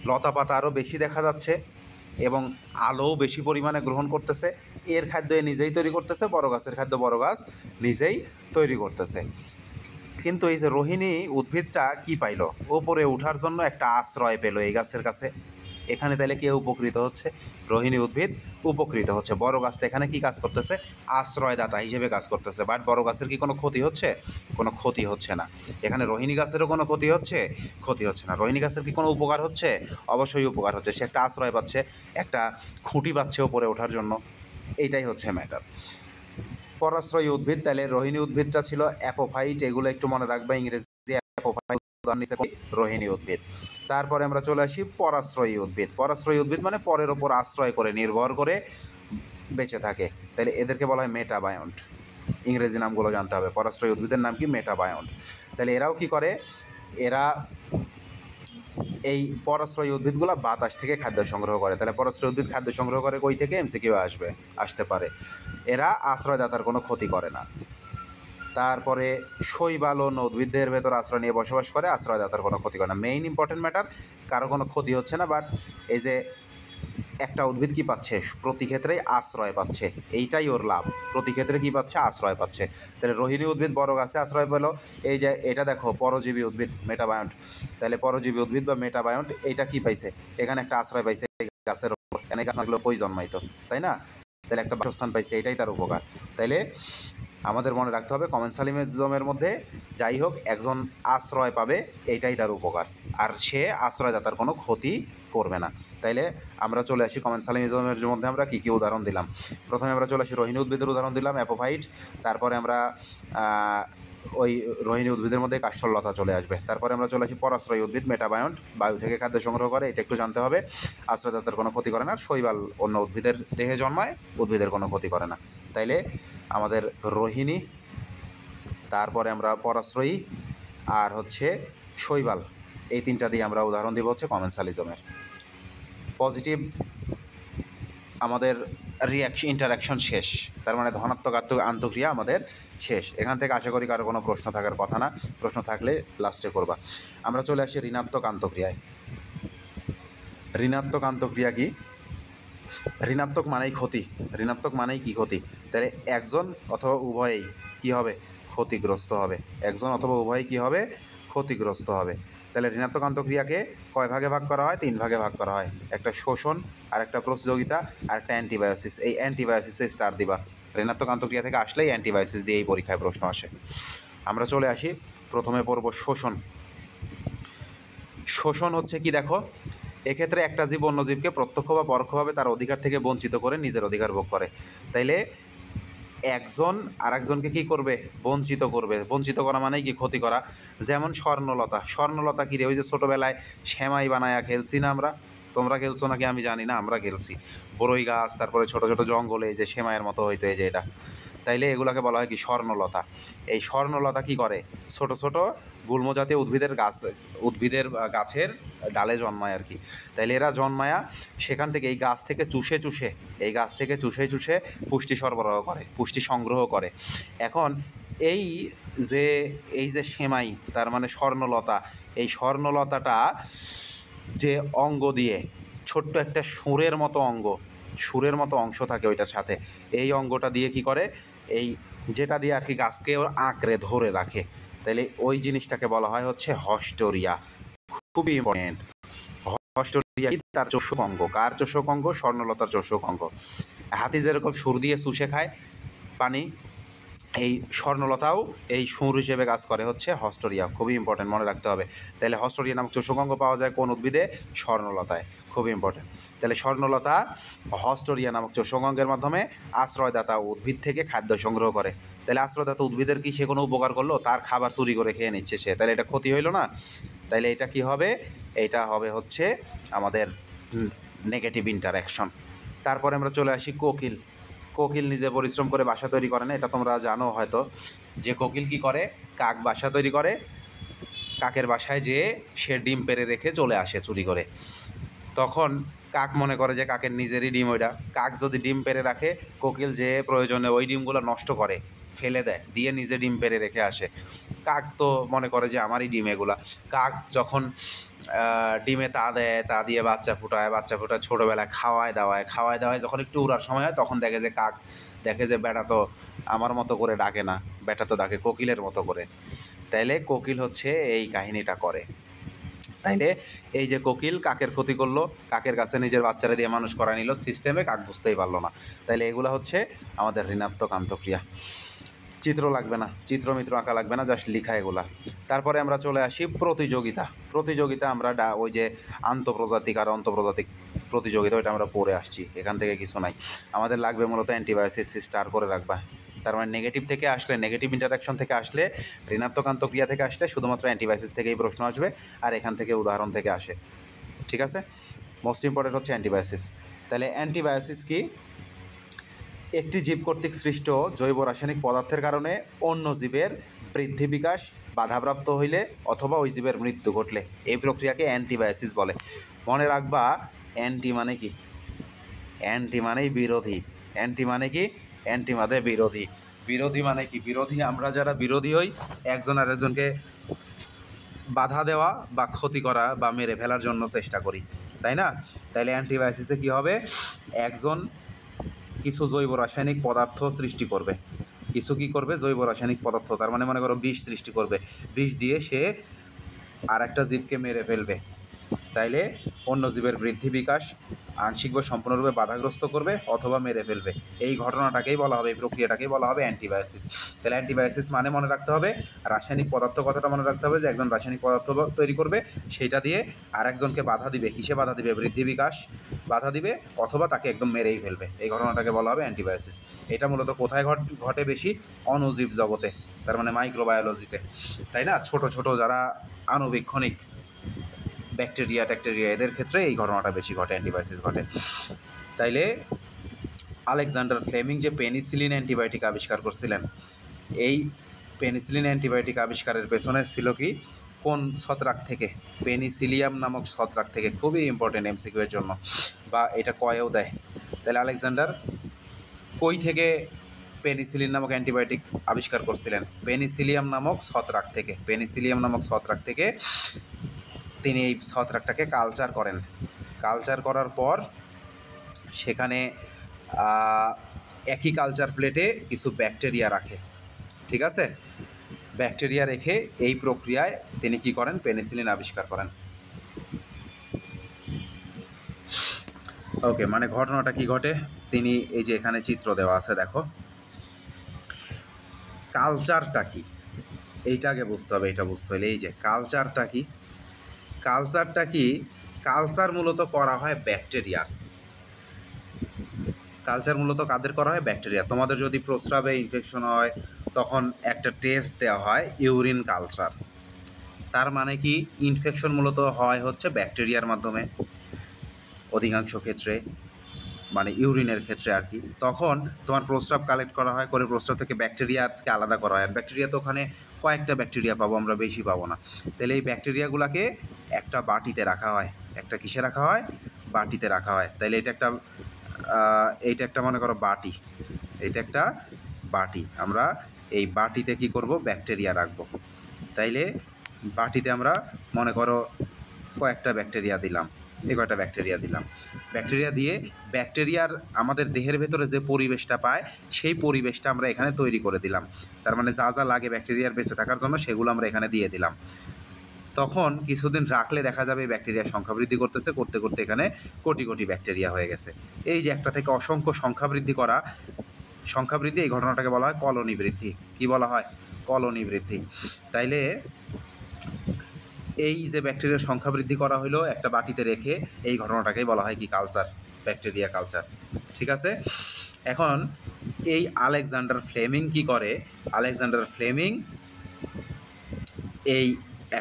Speaker 1: লতা পাতা আরও বেশি দেখা যাচ্ছে এবং আলোও বেশি পরিমাণে গ্রহণ করতেছে। এর খাদ্য এ নিজেই তৈরি করতেছে, বড় গাছের খাদ্য বড় গাছ নিজেই তৈরি করতেছে। কিন্তু এই যে রোহিণী উদ্ভিদটা কি পাইল? ওপরে ওঠার জন্য একটা আশ্রয় পেল এই গাছের কাছে। এখানে তাহলে কে উপকৃত হচ্ছে? রোহিণী উদ্ভিদ উপকৃত হচ্ছে। বড় গাছটা এখানে কি কাজ করতেছে? আশ্রয়দাতা হিসেবে কাজ করতেছে। বাট বড় গাছের কি কোনো ক্ষতি হচ্ছে? কোনো ক্ষতি হচ্ছে না। এখানে রোহিণী গাছেরও কোনো ক্ষতি হচ্ছে? ক্ষতি হচ্ছে না। রোহিণী গাছের কি কোনো উপকার হচ্ছে? অবশ্যই উপকার হচ্ছে। সে একটা আশ্রয় পাচ্ছে, একটা খুঁটি পাচ্ছে ওপরে ওঠার জন্য। এইটাই হচ্ছে ম্যাটার। পরাশ্রয়ী উদ্ভিদ, তাহলে রোহিণী উদ্ভিদটা ছিল অ্যাপোফাইট, এগুলো একটু মনে রাখবে, ইংরেজি অ্যাপোফাইট, রোহিণী উদ্ভিদ। তারপরে আমরা চলে আসি পরাশ্রয়ী উদ্ভিদ। পরাশ্রয়ী উদ্ভিদ মানে পরের ওপর আশ্রয় করে, নির্ভর করে বেঁচে থাকে, তাহলে এদেরকে বলা হয় মেটাবায়ন্ট। ইংরেজি নামগুলো জানতে হবে। পরাশ্রয়ী উদ্ভিদের নাম কি? মেটাবায়ন্ট। তাহলে এরাও কি করে? এরা এই পরাশ্রয়ী উদ্ভিদগুলো বাতাস থেকে খাদ্য সংগ্রহ করে। তাহলে পরাশ্রয়ী উদ্ভিদ খাদ্য সংগ্রহ করে কই থেকে? এমসিকিউ আসতে পারে। এরা আশ্রয়দাতার কোনো ক্ষতি করে না। তারপরে শৈবাল ও উদ্ভিদের ভেতর আশ্রয় নিয়ে বসবাস করে, আশ্রয়দাতার কোনো ক্ষতি করে না। মেইন ইম্পর্টেন্ট ম্যাটার, কারো কোনো ক্ষতি হচ্ছে না, বাট এই যে একটা উদ্ভিদ কি পাচ্ছে? প্রতি ক্ষেত্রেই আশ্রয় পাচ্ছে, এইটাই ওর লাভ। প্রতি ক্ষেত্রে কি পাচ্ছে? আশ্রয় পাচ্ছে। তাহলে রোহিণী উদ্ভিদ বড় গাছে আশ্রয় পেল। এই যে এটা দেখো পরজীবী উদ্ভিদ, মেটাবায়ন্ট। তাহলে পরজীবী উদ্ভিদ বা মেটাবায়ন্ট এইটা কি পাইছে? এখানে একটা আশ্রয় পাইছে গাছের উপর, এখানে গাছ না থাকলে কই জন্মাইতো, তাই না? তাহলে একটা বাসস্থান পাইছে, এটাই তার উপকার। তাইলে আমাদের মনে রাখতে হবে কমেন্সালিজমের মধ্যে যাই হোক একজন আশ্রয় পাবে, এইটাই তার উপকার, আর সে আশ্রয়দাতার কোনো ক্ষতি করবে না। তাইলে আমরা চলে আসি কমেন্সালিজমের মধ্যে আমরা কী কী উদাহরণ দিলাম। প্রথমে আমরা চলে আসি রোহিণী উদ্ভিদের উদাহরণ দিলাম, অ্যাপোফাইট। তারপরে আমরা ওই রোহিণী উদ্ভিদের মধ্যে কাষ্ঠলতা চলে আসবে। তারপরে আমরা চলে আসি পরাশ্রয়ী উদ্ভিদ, মেটাবায়ন্ট, বায়ু থেকে খাদ্য সংগ্রহ করে, এটা একটু জানতে হবে। আশ্রয়দাতার কোনো ক্ষতি করে না। শৈবাল অন্য উদ্ভিদের দেহে জন্মায়, উদ্ভিদের কোনো ক্ষতি করে না। তাইলে আমাদের রোহিণী, তারপরে আমরা পরাশ্রয়ী, আর হচ্ছে শৈবাল, এই তিনটা দিয়ে আমরা উদাহরণ দিব হচ্ছে কমেন্সালিজমের। পজিটিভ আমাদের ইন্টারাকশন শেষ, তার মানে ধনাত্মক আন্তঃক্রিয়া আমাদের শেষ। এখান থেকে আশা করি কারো কোনো প্রশ্ন থাকার কথা না, প্রশ্ন থাকলে লাস্টে করবা। আমরা চলে আসি ঋণাত্মক আন্তঃক্রিয়ায়। ঋণাত্মক আন্তঃক্রিয়া কি? ঋণাত্মক মানেই ক্ষতি, ঋণাত্মক মানেই কি? ক্ষতি। তাহলে একজন অথবা উভয়েই কি হবে? ক্ষতিগ্রস্ত হবে। একজন অথবা উভয়ই কি হবে? ক্ষতিগ্রস্ত হবে। তাহলে ঋণাত্মক আন্তঃক্রিয়াকে কয় ভাগে ভাগ করা হয়? 3 ভাগে ভাগ করা হয়। একটা শোষণ, আর একটা প্রতিযোগিতা, আর একটা অ্যান্টিবায়োসিস। এই অ্যান্টিবায়োসিসে স্টার দিবা। ঋণাত্মক আন্তঃক্রিয়া থেকে আসলেই অ্যান্টিবায়োসিস দিয়ে এই পরীক্ষায় প্রশ্ন আসে। আমরা চলে আসি, প্রথমে পড়ব শোষণ। শোষণ হচ্ছে কি? দেখো, এক্ষেত্রে একটা জীব অন্য জীবকে প্রত্যক্ষ বা পরোক্ষভাবে তার অধিকার থেকে বঞ্চিত করে নিজের অধিকার ভোগ করে। তাইলে একজন আর একজনকে কী করবে? বঞ্চিত করবে। বঞ্চিত করা মানেই কি? ক্ষতি করা। যেমন স্বর্ণলতা। স্বর্ণলতা কী রে? ওই যে ছোটোবেলায় সেমাই বানায়া খেলছি না আমরা? তোমরা খেলছো নাকি আমি জানি না, আমরা খেলছি। বড়ই গাছ, তারপরে ছোটো ছোটো জঙ্গলে এই যে সেমাইয়ের মতো হইতো, এই যে এটা। তাইলে এগুলোকে বলা হয় কি? স্বর্ণলতা। এই স্বর্ণলতা কি করে? ছোট ছোট গুল্ম জাতীয় উদ্ভিদের গাছের ডালে জন্মায় আর কি। তাইলে এরা জন্মায়া সেখান থেকে এই গাছ থেকে চুষে পুষ্টি সরবরাহ করে, পুষ্টি সংগ্রহ করে। এখন এই যে সেমাই, তার মানে স্বর্ণলতা, এই স্বর্ণলতাটা যে অঙ্গ দিয়ে, ছোট্ট একটা সুরের মতো অংশ থাকে ওইটার সাথে, এই অঙ্গটা দিয়ে কি করে? এই যেটা দিয়ে আর কি গাছকে আঁকড়ে ধরে রাখে। তাহলে ওই জিনিসটাকে বলা হয় হচ্ছে হস্টোরিয়া। খুবই ইম্পর্টেন্ট। হস্টোরিয়া কি? তার চোষক অঙ্গ। কার চোষক অঙ্গ? স্বর্ণলতার চোষক অঙ্গ। হাতি যেরকম সুর দিয়ে চুষে খায় পানি, এই স্বর্ণলতাও এই সুর হিসেবে কাজ করে হচ্ছে হস্টোরিয়া। খুবই ইম্পর্টেন্ট, মনে রাখতে হবে। তাহলে হস্টোরিয়া নামক চোষক অঙ্গ পাওয়া যায় কোন উদ্ভিদে? স্বর্ণলতায়। খুবই ইম্পর্টেন্ট। তাহলে স্বর্ণলতা হস্টোরিয়া নামক চোষক অঙ্গের মাধ্যমে আশ্রয়দাতা উদ্ভিদ থেকে খাদ্য সংগ্রহ করে। তাহলে আশ্রয়দাতা উদ্ভিদের কি সে কোনো উপকার করলো? তার খাবার চুরি করে খেয়ে নিচ্ছে সে, তাহলে এটা ক্ষতি হইল না? তাইলে এটা কি হবে? এটা হবে হচ্ছে আমাদের নেগেটিভ ইন্টারাকশন। তারপরে আমরা চলে আসি কোকিল। কোকিল নিজে পরিশ্রম করে বাসা তৈরি করে না, এটা তোমরা জানো হয়তো, যে কোকিল কি করে? কাক বাসা তৈরি করে, কাকের বাসায় যেয়ে সে ডিম পেড়ে রেখে চলে আসে চুরি করে। তখন কাক মনে করে যে কাকের নিজেরই ডিম ওইটা। কাক যদি ডিম পেড়ে রাখে, কোকিল যে প্রয়োজনে ওই ডিমগুলো নষ্ট করে, ফেলে দেয়, দিয়ে নিজে ডিম পেড়ে রেখে আসে। কাক তো মনে করে যে আমারই ডিম এগুলা। কাক যখন ডিমে তা দেয়, তা দিয়ে বাচ্চা ফুটায় ছোটোবেলায় খাওয়ায় দাওয়ায় যখন একটু উড়ার সময় হয়, তখন দেখে যে কাক দেখে যে বেটা তো আমার মতো করে ডাকে না, বেটা তো ডাকে কোকিলের মতো করে। তাইলে কোকিল হচ্ছে এই কাহিনীটা করে। তাইলে এই যে কোকিল কাকের ক্ষতি করলো, কাকের কাছে নিজের বাচ্চারা দিয়ে মানুষ করা নিল সিস্টেমে, কাক বুঝতেই পারলো না। তাইলে এগুলো হচ্ছে আমাদের ঋণাত্মক আন্তঃক্রিয়া। চিত্র লাগবে না, চিত্রমিত্র আঁকা লাগবে না, জাস্ট লিখা এগুলা। তারপরে আমরা চলে আসি প্রতিযোগিতা। আমরা ওই যে আন্তঃপ্রজাতিক আর অন্তঃপ্রজাতিক প্রতিযোগিতা, ওইটা আমরা পড়ে আসছি, এখান থেকে কিছু নাই। আমাদের লাগবে মূলত অ্যান্টিবায়োসিস, স্টার করে রাখবা। তার মানে নেগেটিভ থেকে আসলে, নেগেটিভ ইন্টারাকশন থেকে আসলে, ঋণাত্মক আন্তঃক্রিয়া থেকে আসলে শুধুমাত্র অ্যান্টিবায়োসিস থেকেই প্রশ্ন আসবে, আর এখান থেকে উদাহরণ থেকে আসে। ঠিক আছে, মোস্ট ইম্পর্টেন্ট হচ্ছে অ্যান্টিবায়োসিস। তাহলে অ্যান্টিবায়োসিস কি? একটি জীব কর্তৃক সৃষ্ট জৈব রাসায়নিক পদার্থের কারণে অন্য জীবের বৃদ্ধি বিকাশ বাধাপ্রাপ্ত হইলে অথবা ওই জীবের মৃত্যু ঘটলে এই প্রক্রিয়াকে অ্যান্টিবায়োসিস বলে। মনে রাখবা, অ্যান্টি মানে কি? অ্যান্টি মানেই বিরোধী। অ্যান্টি মানে কি? অ্যান্টি মানে বিরোধী। বিরোধী মানে কি? বিরোধী, আমরা যারা বিরোধী হই, একজন আরেকজনকে বাধা দেওয়া বা ক্ষতি করা বা মেরে ফেলার জন্য চেষ্টা করি, তাই না? তাইলে অ্যান্টিবায়োসিসে কী হবে? একজন কিছু জৈব রাসায়নিক পদার্থ সৃষ্টি করবে, কিছু কী করবে? জৈব রাসায়নিক পদার্থ, তার মানে মনে করো বিষ সৃষ্টি করবে, বিষ দিয়ে সে আর একটা জীবকে মেরে ফেলবে, তাইলে অন্য জীবের বৃদ্ধি বিকাশ আংশিক বা সম্পূর্ণরূপে বাধাগ্রস্ত করবে অথবা মেরে ফেলবে। এই ঘটনাটাকেই বলা হবে, এই প্রক্রিয়াটাকেই বলা হবে অ্যান্টিবায়োসিস। তাহলে অ্যান্টিবায়োসিস মানে মনে রাখতে হবে রাসায়নিক পদার্থ, কথাটা মনে রাখতে হবে যে একজন রাসায়নিক পদার্থ তৈরি করবে, সেইটা দিয়ে আর একজনকে বাধা দিবে। কিসে বাধা দিবে? বৃদ্ধি বিকাশ বাধা দিবে অথবা তাকে একদম মেরেই ফেলবে। এই ঘটনাটাকে বলা হবে অ্যান্টিবায়োসিস। এটা মূলত কোথায় ঘটে বেশি? অণুজীব জগতে, তার মানে মাইক্রোবায়োলজিতে, তাই না? ছোট ছোট যারা আণুবীক্ষণিক ব্যাকটেরিয়া ট্যাকটেরিয়া, এদের ক্ষেত্রে এই ঘটনাটা বেশি ঘটে, অ্যান্টিবায়োসিস ঘটে। তাইলে আলেকজান্ডার ফ্লেমিং যে পেনিসিলিন অ্যান্টিবায়োটিক আবিষ্কার করছিলেন, এই পেনিসিলিন অ্যান্টিবায়োটিক আবিষ্কারের পেছনে ছিল কি? কোন ছত্রাক থেকে? পেনিসিলিয়াম নামক ছত্রাক থেকে। খুবই ইম্পর্টেন্ট এমসিকিউ এর জন্য, বা এটা কয়েও দেয়। তাহলে আলেকজান্ডার কই থেকে পেনিসিলিন নামক অ্যান্টিবায়োটিক আবিষ্কার করছিলেন? পেনিসিলিয়াম নামক ছত্রাক থেকে। পেনিসিলিয়াম নামক ছত্রাক থেকে তিনি এই ছত্রাকটাকে কালচার করেন। কালচার করার পর সেখানে একই কালচার প্লেটে কিছু ব্যাকটেরিয়া রাখে, ঠিক আছে? ব্যাকটেরিয়া রেখে এই প্রক্রিয়ায় তিনি কি করেন? পেনিসিলিন আবিষ্কার করেন। ওকে, মানে ঘটনাটা কি ঘটে? তিনি এই যে এখানে চিত্র দেওয়া আছে, দেখো কালচারটা কি এইটা আগে বুঝতে হবে। এটা বুঝতে হলে এই যে কালচারটা কি, কালচারটা কি? কালচার মূলত করা হয় ব্যাকটেরিয়ার। কালচার মূলত কাদের করা হয়? ব্যাকটেরিয়া। তোমাদের যদি প্রস্রাবে ইনফেকশন হয় তখন একটা টেস্ট দেওয়া হয় ইউরিন কালচার। তার মানে কি? ইনফেকশন মূলত হয় হচ্ছে ব্যাকটেরিয়ার মাধ্যমে অধিকাংশ ক্ষেত্রে, মানে ইউরিনের ক্ষেত্রে আর কি। তখন তোমার প্রস্রাব কালেক্ট করা হয়, করে প্রস্রাব থেকে ব্যাকটেরিয়াকে আলাদা করা হয়। আর ব্যাকটেরিয়া তো ওখানে কয়েকটা ব্যাকটেরিয়া পাবো আমরা, বেশি পাবো না। তাহলে এই ব্যাকটেরিয়াগুলোকে একটা বাটিতে রাখা হয়। একটা কিসে রাখা হয়? বাটিতে রাখা হয়। তাহলে এইটা একটা মনে করো বাটি, এটা একটা বাটি। আমরা এই বাটিতে কি করব? ব্যাকটেরিয়া রাখবো। তাইলে বাটিতে আমরা মনে করো কয়েকটা ব্যাকটেরিয়া দিলাম, এই কয়েকটা ব্যাকটেরিয়া দিলাম। ব্যাকটেরিয়া দিয়ে ব্যাকটেরিয়ার আমাদের দেহের ভেতরে যে পরিবেশটা পায় সেই পরিবেশটা আমরা এখানে তৈরি করে দিলাম। তার মানে যা যা লাগে ব্যাকটেরিয়ার বেঁচে থাকার জন্য সেগুলো আমরা এখানে দিয়ে দিলাম। তখন কিছুদিন রাখলে দেখা যাবে ব্যাকটেরিয়ার সংখ্যা বৃদ্ধি করতেছে, করতে করতে এখানে কোটি কোটি ব্যাকটেরিয়া হয়ে গেছে। এই যে একটা থেকে অসংখ্য সংখ্যা বৃদ্ধি করা, সংখ্যা বৃদ্ধি, এই ঘটনাটাকে বলা হয় কলোনি বৃদ্ধি। কি বলা হয়? কলোনি বৃদ্ধি। তাইলে এই যে ব্যাকটেরিয়ার সংখ্যা বৃদ্ধি করা হলো একটা বাটিতে রেখে, এই ঘটনাটাকেই বলা হয় কি? Culture, bacteria culture. ঠিক আছে? এখন এই আলেকজান্ডার ফ্লেমিং কি করে? আলেকজান্ডার ফ্লেমিং এই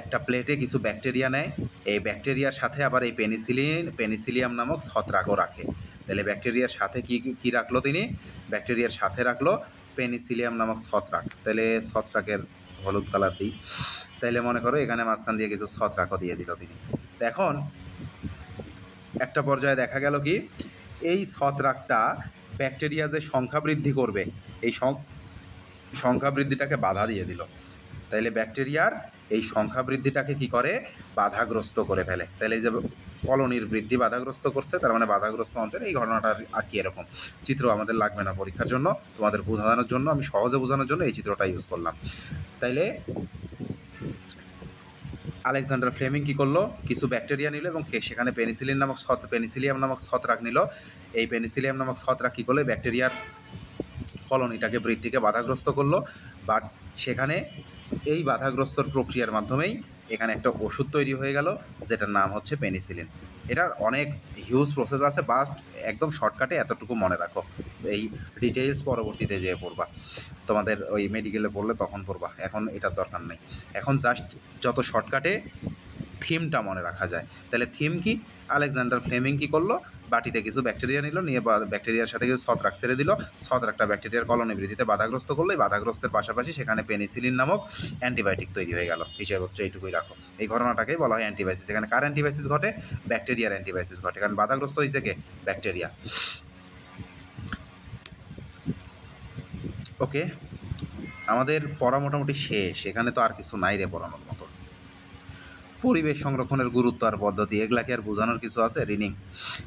Speaker 1: একটা প্লেটে কিছু ব্যাকটেরিয়া নেয়, এই ব্যাকটেরিয়ার সাথে আবার এই পেনিসিলিয়াম নামক ছত্রাকও রাখে। তাহলে ব্যাকটেরিয়ার সাথে কি কি রাখলো তিনি? ব্যাকটেরিয়ার সাথে রাখলো পেনিসিলিয়াম নামক ছত্রাক। তাহলে ছত্রাকের হলুদ কালার দিই। তাইলে মনে করো এখানে মাঝখান দিয়ে কিছু ছত্রাকও দিয়ে দিল তিনি। এখন একটা পর্যায়ে দেখা গেল কি? এই ছত্রাকটা ব্যাকটেরিয়া যে সংখ্যা বৃদ্ধি করবে, এই সংখ্যা বৃদ্ধিটাকে বাধা দিয়ে দিল। তাইলে ব্যাকটেরিয়ার এই সংখ্যা বৃদ্ধিটাকে কি করে? বাধাগ্রস্ত করে ফেলে। তাহলে এই যে কলোনির বৃদ্ধি বাধাগ্রস্ত করছে, তার মানে বাধাগ্রস্ত অঞ্চলে এই ঘটনাটা আর কি এরকম। চিত্র আমাদের লাগবে না পরীক্ষার জন্য, তোমাদের বোঝানোর জন্য, আমি সহজে বোঝানোর জন্য এই চিত্রটা ইউজ করলাম। তাইলে আলেকজান্ডার ফ্লেমিং কী করলো? কিছু ব্যাকটেরিয়া নিল এবং সেখানে পেনিসিলিয়াম নামক ছত্রাক নিল। এই পেনিসিলিয়াম নামক ছত্রাক কী করলো? ব্যাকটেরিয়ার কলোনিটাকে বৃদ্ধিকে বাধাগ্রস্ত করলো। বাট সেখানে এই বাধাগ্রস্তর প্রক্রিয়ার মাধ্যমেই এখানে একটা ওষুধ তৈরি হয়ে গেল যেটার নাম হচ্ছে পেনিসিলিন। এটার অনেক হিউজ প্রসেস আছে, বাট একদম শর্টকাটে এতটুকু মনে রাখো। এই ডিটেইলস পরবর্তীতে যেয়ে পড়বা, তোমাদের ওই মেডিকেলে পড়লে তখন পড়বা, এখন এটার দরকার নেই। এখন জাস্ট যত শর্টকাটে থিমটা মনে রাখা যায়। তাহলে থিম কি? আলেকজান্ডার ফ্লেমিং কী করলো, বাটিতে কিছু ব্যাকটেরিয়া নিল, নিয়ে ব্যাকটেরিয়ার সাথে কিছু ছত্রাক ছেড়ে দিল, ছত্রাকটা ব্যাকটেরিয়ার কলোনি বৃদ্ধিতে বাধাগ্রস্ত করলো, এই বাধাগ্রস্তের পাশাপাশি সেখানে পেনিসিলিন নামক অ্যান্টিবায়োটিক তৈরি হয়ে গেল। হিসেব হচ্ছে এইটুকুই রাখো। এই ঘটনাটাকেই বলা হয় অ্যান্টিবায়োসিস। এখানে কার অ্যান্টিবায়োসিস ঘটে? ব্যাকটেরিয়ার অ্যান্টিবায়োসিস ঘটে, কারণ বাধাগ্রস্ত হয়েছে কে? ব্যাকটেরিয়া। ওকে, আমাদের পড়া মোটামুটি শেষ। এখানে তো আর কিছু নাই রে পড়ানোর মতো। পরিবেশ সংরক্ষণের গুরুত্ব আর পদ্ধতি, এগুলাকে আর বোঝানোর কিছু আছে? রিডিং।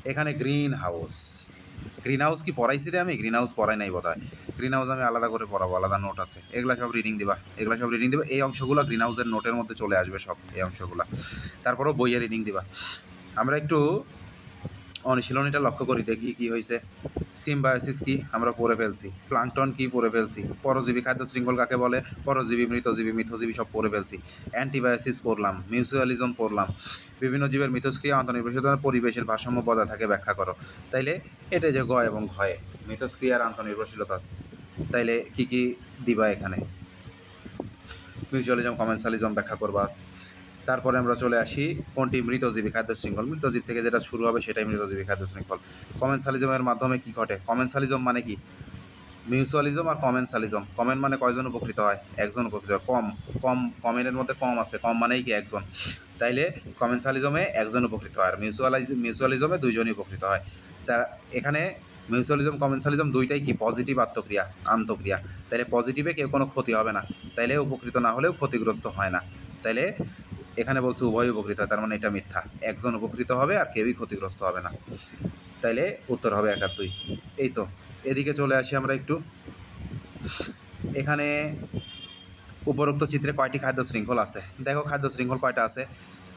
Speaker 1: এখানে গ্রিন হাউস, গ্রিন হাউস কি পড়াইছি রে আমি? গ্রিন হাউস পড়াই নাই বোধ হয়। গ্রিন হাউস আমি আলাদা করে পড়াবো, আলাদা নোট আছে। এগুলা সব রিডিং দিবা, এগুলা সব রিডিং দিবা। এই অংশগুলো গ্রিন হাউসের নোটের মধ্যে চলে আসবে সব, এই অংশগুলো। তারপরেও বইয়ে রিডিং দিবা। আমরা একটু অনুশীলনীটা লক্ষ্য করি, দেখি কি হয়েছে। সিম্বায়োসিস কি আমরা পড়ে ফেলছি, প্লাঙ্কটন কি পড়ে ফেলছি, পরজীবী খাদ্য শৃঙ্খল কাকে বলে, পরজীবী, মৃতজীবী, মিথজীবী সব পড়ে ফেলছি। অ্যান্টিবায়োসিস পড়লাম, মিউচুয়ালিজম পড়লাম, বিভিন্ন জীবের মিথস্ক্রিয়া আন্তঃনির্ভরশীলতা, পরিবেশের ভারসাম্য বজায় থাকে ব্যাখ্যা করো। তাইলে এটা যে গ এবং ঘয়ে মিথস্ক্রিয়ার আন্তঃনির্ভরশীলতা, তাইলে কি কি দিবা এখানে? মিউচুয়ালিজম, কমেন্সালিজম ব্যাখ্যা করবা। তারপরে আমরা চলে আসি কোনটি? মৃতজীবী খাদ্য শৃঙ্খল। মৃতজীব থেকে যেটা শুরু হবে সেটাই মৃতজীবী খাদ্য শৃঙ্খল। কমেন্সালিজমের মাধ্যমে কি ঘটে? কমেন্সালিজম মানে কি? মিউচুয়ালিজম আর কমেন্সালিজম। কমেন মানে কয়জন উপকৃত হয়? একজন উপকৃত হয়। কমেনের মধ্যে কম আছে, কম মানেই কি? একজন। তাইলে কমেন্সালিজমে একজন উপকৃত হয়, আর মিউচুয়ালিজমে দুইজনই উপকৃত হয়। তা এখানে মিউচুয়ালিজম, কমেন্সালিজম দুইটাই কি? পজিটিভ আন্তঃক্রিয়া। তাইলে পজিটিভে কেউ কোনো ক্ষতি হবে না, তাইলে উপকৃত না হলেও ক্ষতিগ্রস্ত হয় না। তাইলে এখানে বলছে উভয় উপকৃত হয়, তার মানে এটা মিথ্যা। একজন উপকৃত হবে আর কেউই ক্ষতিগ্রস্ত হবে না। তাইলে উত্তর হবে 1 আর 2। এই তো, এদিকে চলে আসি আমরা একটু। এখানে উপরোক্ত চিত্রে কয়টি খাদ্য শৃঙ্খল আছে? দেখো খাদ্য শৃঙ্খল কয়টা আছে।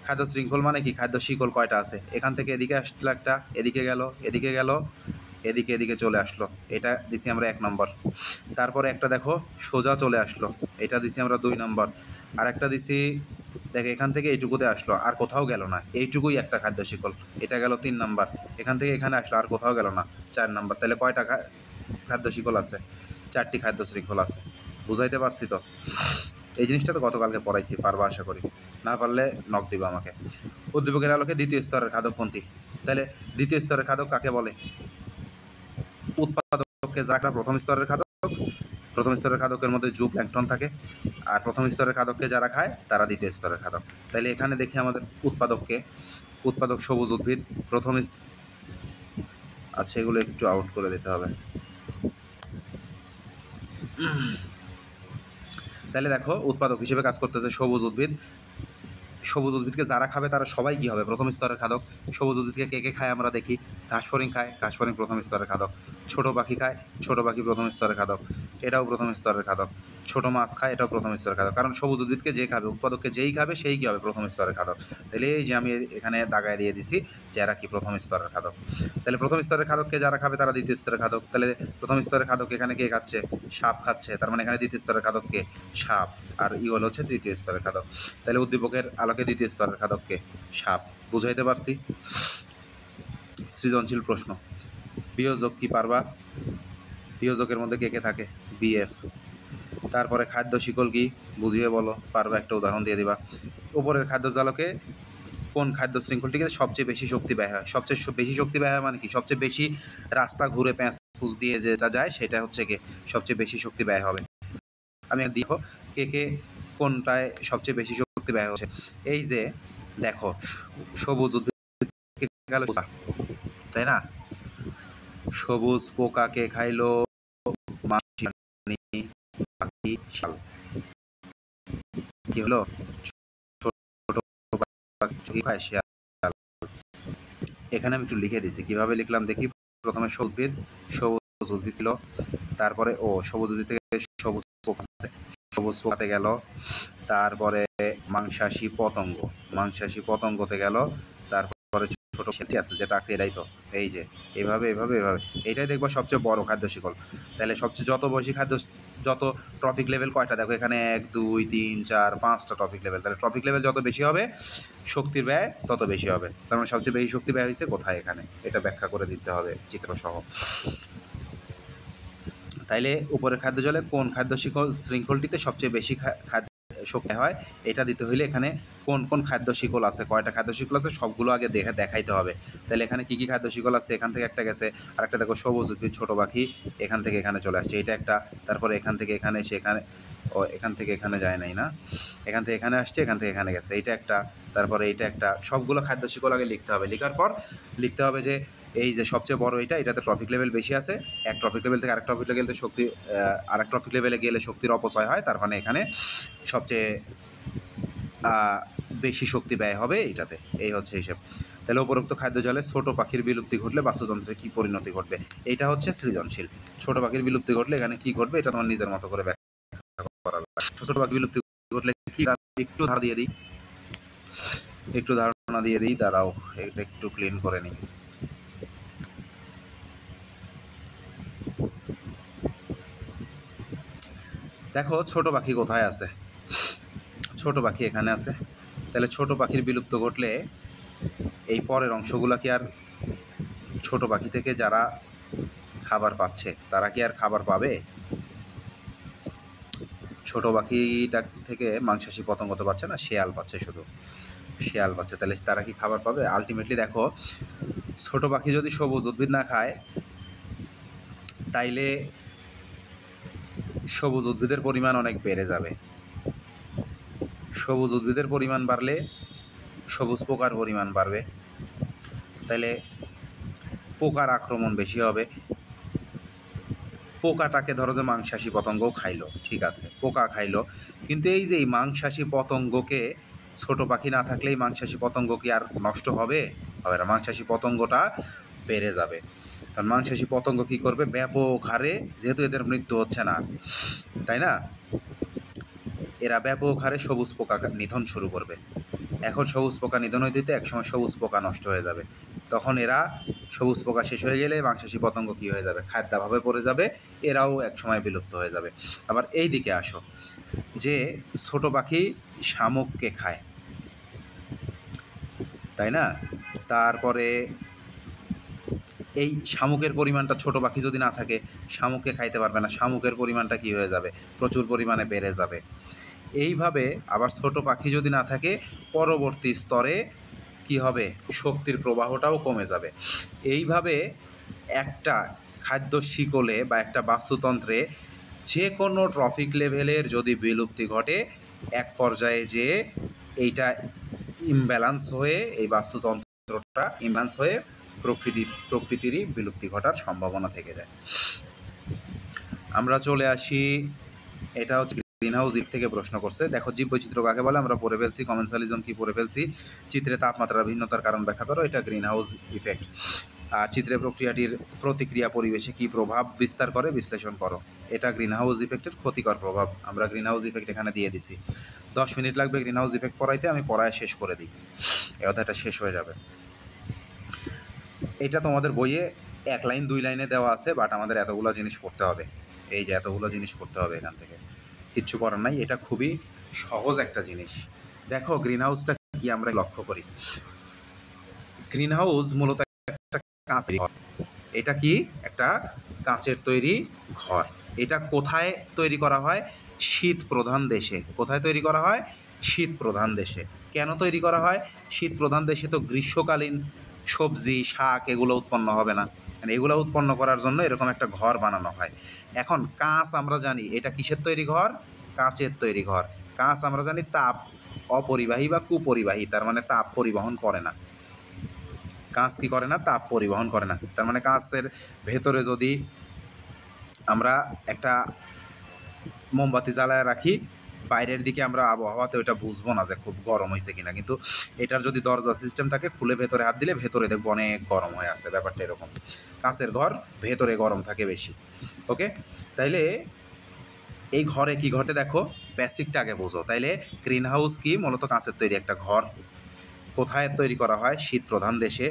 Speaker 1: খাদ্য শৃঙ্খল মানে কি? খাদ্য শিকল কয়টা আছে? এখান থেকে এদিকে আসলো একটা, এদিকে গেল, এদিকে গেল, এদিকে চলে আসলো, এটা দিছি আমরা 1 নম্বর। তারপরে একটা দেখো সোজা চলে আসলো, এটা দিছি আমরা 2 নম্বর। আর একটা দিছি, দেখো এখান থেকে এইটুকুতে আসলো, আর কোথাও গেল না, এইটুকুই একটা খাদ্য শিকল, এটা গেল 3 নম্বর। এখান থেকে এখানে আসলো, আর কোথাও গেল না, 4 নম্বর। তাহলে কয়টা খাদ্য শিকল আছে? 4টি খাদ্য শৃঙ্খল আছে। বুঝাইতে পারছি তো? এই জিনিসটা তো গতকালকে পড়াইছি, পারবা আশা করি। না পারলে নক দিবা আমাকে। উদ্দীপকের আলোকে দ্বিতীয় স্তরের খাদক কোনটি? তাহলে দ্বিতীয় স্তরের খাদক কাকে বলে? উৎপাদককে যারা প্রথম স্তরের খাদক। প্রথম স্তরের খাদকের মধ্যে জুপ্ল্যাঙ্কটন থাকে, আর প্রথম স্তরের খাদককে যারা খায় তারা দ্বিতীয় স্তরের খাদক। তাহলে এখানে দেখি আমাদের উৎপাদককে, উৎপাদক সবুজ উদ্ভিদ প্রথম। আচ্ছা, এগুলো একটু আউট করে দিতে হবে। তাহলে দেখো উৎপাদক হিসেবে কাজ করতেছে সবুজ উদ্ভিদ। সবুজ উদ্ভিদকে যারা খাবে তারা সবাই কী হবে? প্রথম স্তরের খাদক। সবুজ উদ্ভিদকে কে কে খায় আমরা দেখি? ঘাসফড়িং খায়, ঘাসফড়িং প্রথম স্তরের খাদক। ছোট পাখি খায়, ছোট পাখি প্রথম স্তরের খাদক, এটাও প্রথম স্তরের খাদক। ছোট মাছ খায়, এটাও প্রথম স্তরের খাদক। কারণ সবুজ উদ্ভিদকে যে খাবে, উৎপাদককে যেই খাবে সেই কী হবে? প্রথম স্তরের খাদক। তাহলে এই যে আমি এখানে দাগায় দিয়ে দিছি যে এরা কি প্রথম স্তরের খাদক। তাহলে প্রথম স্তরের খাদককে যারা খাবে তারা দ্বিতীয় স্তরের খাদক। তাহলে প্রথম স্তরের খাদক এখানে কে খাচ্ছে? সাপ খাচ্ছে, তার মানে এখানে দ্বিতীয় স্তরের খাদককে সাপ, আর ইগল হচ্ছে তৃতীয় স্তরের খাদক। তাহলে উদ্দীপকের আলোকে দ্বিতীয় স্তরের খাদককে সাপ। বুঝাইতে পারছি? সৃজনশীল প্রশ্ন। বিয়োজক কি পারবা? বিয়োজকের মধ্যে কে কে থাকে? বিএফ। তারপরে খাদ্য শিকল কি? বুঝিয়ে বলো, পারবা একটা উদাহরণ দিয়ে দিবা। উপরের খাদ্য জালকে কোন খাদ্য শৃঙ্খলটিকে সবচেয়ে বেশি শক্তি ব্যয় হয়? সবচেয়ে বেশি শক্তি ব্যয় হয় মানে কি? সবচেয়ে বেশি রাস্তা ঘুরে প্যাঁচ ফুস দিয়ে যেটা যায় সেটা হচ্ছে কে সবচেয়ে বেশি শক্তি ব্যয় হবে। আমি দেখো কে কে কোনটায় সবচেয়ে বেশি শক্তি ব্যয় হচ্ছে। এই যে দেখো সবুজ উদ্ভিদ গেল, তাই না? সবুজ পোকাকে খাইলো মাছি, পাখি, শাল। কি হলো? ছোট পাখি খায় শিয়াল। এখানে আমি একটু লিখে দিছি, কিভাবে লিখলাম দেখি। প্রথমে সবুজ উদ্ভিদ ছিল, তারপরে সবুজ উদ্ভিদ থেকে সবুজ পোকাতে গেল, তারপরে মাংসাশী পতঙ্গতে গেল, তারপরে ছোট সেটি আছে যেটা আছে এটাই তো। এই যে এভাবে এটাই দেখবো সবচেয়ে বড় খাদ্য শিকল। তাহলে সবচেয়ে যত বেশি খাদ্য যত ট্রফিক লেভেল কয়টা দেখো এখানে 1 2 3 4 5টা ট্রফিক লেভেল, তাহলে ট্রফিক লেভেল যত বেশি হবে শক্তির ব্যয় তত বেশি হবে। তার মানে সবচেয়ে বেশি শক্তি ব্যয় হয়েছে কোথায়, এখানে। এটা ব্যাখ্যা করে দিতে হবে চিত্রসহ। তাইলে উপরের খাদ্য জলে কোন খাদ্য শৃঙ্খলটিতে সবচেয়ে বেশি খাদ্য শক্তি হয়, এটা দিতে হইলে এখানে কোন কোন খাদ্য শিকল আছে, কয়টা খাদ্য শিকল আছে সবগুলো আগে দেখাইতে হবে। তাহলে এখানে কি কি খাদ্য শিকল আছে, এখান থেকে একটা গেছে, আর একটা দেখো সবুজ উদ্ভিদ ছোট পাখি এখান থেকে এখানে চলে আসছে, এটা একটা। তারপরে এখান থেকে এখানে সেখানে, ও এখান থেকে এখানে যায় নাই না, এখান থেকে এখানে আসছে, এখান থেকে এখানে গেছে, এইটা একটা। তারপরে এইটা একটা। সবগুলো খাদ্য শিকল আগে লিখতে হবে। লেখার পর লিখতে হবে যে এই যে সবচেয়ে বড় এটাতে ট্রফিক লেভেল বেশি আছে, এক ট্রফিক লেভেল থেকে আরেক ট্রফিক লেভেলে শক্তি, আরেক ট্রফিক লেভেলে গেলে শক্তির অপচয় হয়, তার মানে এখানে সবচেয়ে বেশি শক্তি ব্যয় হবে এইটাতে। এই হচ্ছে হিসেব। তাহলে উপরোক্ত খাদ্য জলে ছোট পাখির বিলুপ্তি ঘটলে বাস্তুতন্ত্রের কী পরিণতি ঘটবে, এইটা হচ্ছে সৃজনশীল। ছোট পাখির বিলুপ্তি ঘটলে এখানে কি ঘটবে এটা তোমার নিজের মতো করে ব্যাখ্যা করা লাগবে। ছোট পাখি বিলুপ্তি ঘটলে কি, একটু ধারণা দিয়ে দিই, একটু ধারণা দিয়ে দিই, দাঁড়াও এটা একটু ক্লিন করে নিই। দেখো ছোট পাখি কোথায় আছে, ছোট পাখি এখানে আছে। তাহলে ছোট পাখির বিলুপ্ত ঘটলে এই পরের অংশগুলো কি আর, ছোট পাখি থেকে যারা খাবার পাচ্ছে তারা কি আর খাবার পাবে? ছোট পাখিটা থেকে মাংসাশী পতঙ্গ তো পাচ্ছে না, শেয়াল পাচ্ছে, শুধু শেয়াল পাচ্ছে। তাহলে তারা কি খাবার পাবে? আলটিমেটলি দেখো ছোট পাখি যদি সবুজ উদ্ভিদ না খায় তাইলে সবুজ উদ্ভিদের পরিমাণ অনেক বেড়ে যাবে। সবুজ উদ্ভিদের পরিমাণ বাড়লে সবুজ পোকার পরিমাণ বাড়বে, তাইলে পোকার আক্রমণ বেশি হবে। পোকাটাকে ধরো যে মাংসাশী পতঙ্গও খাইলো, ঠিক আছে পোকা খাইলো, কিন্তু এই যে এই মাংসাশী পতঙ্গকে, ছোট পাখি না থাকলে এই মাংসাশী পতঙ্গ কি আর নষ্ট হবে? হবে না, মাংসাশী পতঙ্গটা বেড়ে যাবে। কারণ মাংসাশী পতঙ্গ কী করবে, ব্যাপক হারে, যেহেতু এদের মৃত্যু হচ্ছে না তাই না, এরা ব্যাপক হারে সবুজ পোকা নিধন শুরু করবে। এখন সবুজ পোকা নিধন হইতে হইতে একসময় সবুজ পোকা নষ্ট হয়ে যাবে, তখন এরা সবুজ পোকা শেষ হয়ে গেলে মাংসাশী পতঙ্গ কী হয়ে যাবে, খাদ্যাভাবে পড়ে যাবে, এরাও একসময় বিলুপ্ত হয়ে যাবে। আবার এই দিকে আসো, যে ছোট পাখি শামুককে খায় তাই না, তারপরে এই শামুকের পরিমাণটা, ছোট পাখি যদি না থাকে শামুককে খাইতে পারবে না, শামুকের পরিমাণটা কী হয়ে যাবে, প্রচুর পরিমাণে বেড়ে যাবে। এইভাবে আবার ছোট পাখি যদি না থাকে পরবর্তী স্তরে কি হবে, শক্তির প্রবাহটাও কমে যাবে। এইভাবে একটা খাদ্য শিকলে বা একটা বাস্তুতন্ত্রে যে কোনো ট্রফিক লেভেলের যদি বিলুপ্তি ঘটে, এক পর্যায়ে যে এইটা ইমব্যালেন্স হয়ে, এই বাস্তুতন্ত্রটা ইমব্যালেন্স হয়ে প্রকৃতিরই বিলুপ্তি ঘটার সম্ভাবনা থেকে যায়। আমরা চলে আসি, এটা হচ্ছে গ্রিন হাউস ইফেক্ট থেকে প্রশ্ন করছে। দেখো জীববৈচিত্র্য কাকে বলে আমরা পড়ে ফেলছি, কমেন্সালিজম কি পড়ে ফেলছি, চিত্রে তাপমাত্রার ভিন্নতার কারণ ব্যাখ্যা করো, এটা গ্রিন হাউস ইফেক্ট। চিত্রে প্রক্রিয়াটির প্রতিক্রিয়া পরিবেশে কী প্রভাব বিস্তার করে বিশ্লেষণ করো, এটা গ্রিন হাউস ইফেক্টের ক্ষতিকর প্রভাব। আমরা গ্রিন হাউস ইফেক্ট এখানে দিয়ে দিছি। 10 মিনিট লাগবে গ্রিন হাউস ইফেক্ট পড়াইতে, আমি পড়ায় শেষ করে দিই, এই অধ্যায়টা শেষ হয়ে যাবে। এটা তোমাদের বইয়ে 1 লাইন 2 লাইনে দেওয়া আছে, বাট আমাদের এতগুলো জিনিস পড়তে হবে, এই যে এতগুলো জিনিস পড়তে হবে, এখান থেকে কিচ্ছু করার নাই। এটা খুবই সহজ একটা জিনিস। দেখো গ্রিন হাউসটা কি আমরা লক্ষ্য করি, গ্রিন হাউস মূলত একটা কাঁচের ঘর। এটা কি একটা কাঁচের তৈরি ঘর। এটা কোথায় তৈরি করা হয়, শীত প্রধান দেশে। কোথায় তৈরি করা হয়, শীত প্রধান দেশে। কেন তৈরি করা হয়, শীত প্রধান দেশে তো গ্রীষ্মকালীন সবজি শাক এগুলো উৎপন্ন হবে না, মানে এগুলো উৎপন্ন করার জন্য এরকম একটা ঘর বানানো হয়। এখন কাঁচ আমরা জানি এটা কিসের তৈরি ঘর, কাঁচের তৈরি ঘর। কাঁচ আমরা জানি তাপ অপরিবাহী বা কুপরিবাহী, তার মানে তাপ পরিবহন করে না। কাঁচ কী করে না, তাপ পরিবহন করে না। তার মানে কাঁচের ভেতরে যদি আমরা একটা মোমবাতি জ্বালায় রাখি, বাইরের দিকে আমরা আবহাওয়াতে ওইটা বুঝবো না যে খুব গরম হয়েছে কিনা, কিন্তু এটার যদি দরজা সিস্টেম থাকে খুলে ভেতরে হাত দিলে ভেতরে দেখবো অনেক গরম হয়ে আছে। ব্যাপারটা এরকম, কাঁচের ঘর ভেতরে গরম থাকে বেশি। ওকে, তাইলে এই ঘরে কি ঘটে দেখো, বেসিকটা আগে বোঝো। তাইলে গ্রিন হাউস কি, মূলত কাঁচের তৈরি একটা ঘর। কোথায় তৈরি করা হয়, শীত প্রধান দেশে।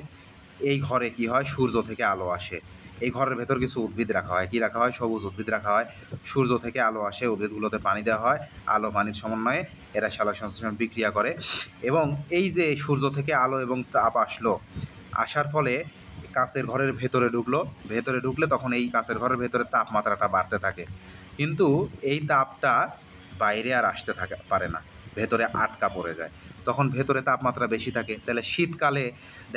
Speaker 1: এই ঘরে কি হয়, সূর্য থেকে আলো আসে, এই ঘরের ভেতর কিছু উদ্ভিদ রাখা হয়। কি রাখা হয়? সবুজ উদ্ভিদ রাখা হয়। সূর্য থেকে আলো আসে, উদ্ভিদগুলোতে পানি দেওয়া হয়। আলো পানির সমন্বয়ে এরা সালোকসংশ্লেষণ বিক্রিয়া করে এবং এই যে সূর্য থেকে আলো এবং তাপ আসলো, আসার ফলে কাঁচের ঘরের ভেতরে ঢুকলে তখন এই কাঁচের ঘরের ভেতরে তাপমাত্রাটা বাড়তে থাকে, কিন্তু এই তাপটা বাইরে আর আসতে পারে না, ভেতরে আটকা পড়ে যায়। তখন ভেতরে তাপমাত্রা বেশি থাকে। তাহলে শীতকালে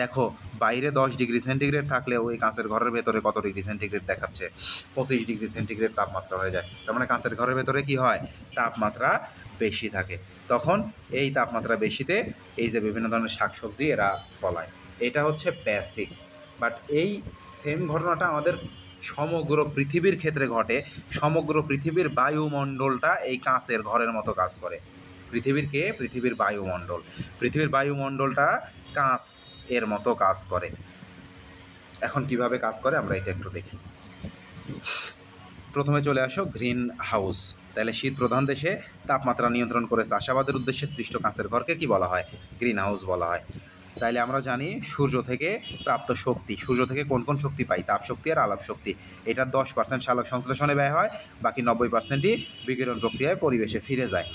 Speaker 1: দেখো বাইরে 10 ডিগ্রি সেন্টিগ্রেড থাকলেও ওই কাঁচের ঘরের ভেতরে কত ডিগ্রি সেন্টিগ্রেড দেখাচ্ছে? 25 ডিগ্রি সেন্টিগ্রেড তাপমাত্রা হয়ে যায়। তার মানে কাঁচের ঘরের ভেতরে কি হয়? তাপমাত্রা বেশি থাকে। তখন এই তাপমাত্রা বেশিতে এই যে বিভিন্ন ধরনের শাকসবজি এরা ফলায়। এটা হচ্ছে বেসিক। বাট এই সেম ঘটনাটা আমাদের সমগ্র পৃথিবীর ক্ষেত্রে ঘটে। সমগ্র পৃথিবীর বায়ুমণ্ডলটা এই কাঁচের ঘরের মতো কাজ করে। পৃথিবীর বায়ুমণ্ডলটা কাঁচ এর মতো কাজ করে। এখন কিভাবে কাজ করে আমরা এটা একটু দেখি। প্রথমে চলে আসো গ্রিন হাউস। তাহলে শীত প্রধান দেশে তাপমাত্রা নিয়ন্ত্রণ করে চাষাবাদের উদ্দেশ্যে সৃষ্ট কাঁচের ঘরকে কি বলা হয়? গ্রিন হাউস বলা হয়। তাইলে আমরা জানি সূর্য থেকে প্রাপ্ত শক্তি, সূর্য থেকে কোন কোন শক্তি পাই? তাপ শক্তি আর আলোক শক্তি। এটার 10% সালোক সংশ্লেষণে ব্যয় হয়, বাকি 90%ই বিকিরণ প্রক্রিয়ায় পরিবেশে ফিরে যায়।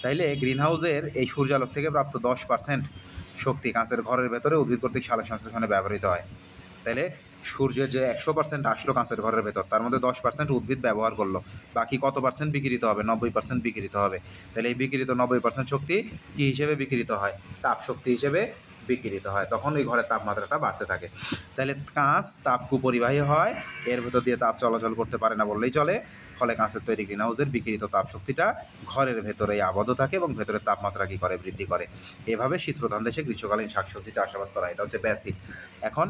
Speaker 1: তাইলে গ্রিন হাউসের এই সূর্যালোক থেকে প্রাপ্ত 10% শক্তি কাঁচের ঘরের ভেতরে উদ্ভিদ কর্তৃক সালোক সংশ্লেষণে ব্যবহৃত হয়। তাহলে সূর্যের যে 100% আসলো কাঁচের ঘরের ভেতর, তার মধ্যে 10% উদ্ভিদ ব্যবহার করলো, বাকি কত পার্সেন্ট বিকিরিত হবে? 90% বিকিরিত হবে। তাহলে এই বিকিরিত 90% শক্তি কী হিসেবে বিকিরিত হয়? তাপ শক্তি হিসেবে বিকিরিত হয়। তখন ওই ঘরের তাপমাত্রাটা বাড়তে থাকে। তাহলে কাঁচ তাপ কুপরিবাহী হয়, এর ভেতর দিয়ে তাপ চলাচল করতে পারে না বললেই চলে। ফলে কাঁচের তৈরি গ্রিন হাউসের বিকিরিত তাপ শক্তিটা ঘরের ভেতরেই আবদ্ধ থাকে এবং ভেতরের তাপমাত্রা কী করে? বৃদ্ধি করে। এভাবে শীতপ্রধান দেশে গ্রীষ্মকালীন শাকসবজি চাষাবাদ করা, এটা হচ্ছে বেসিক। এখন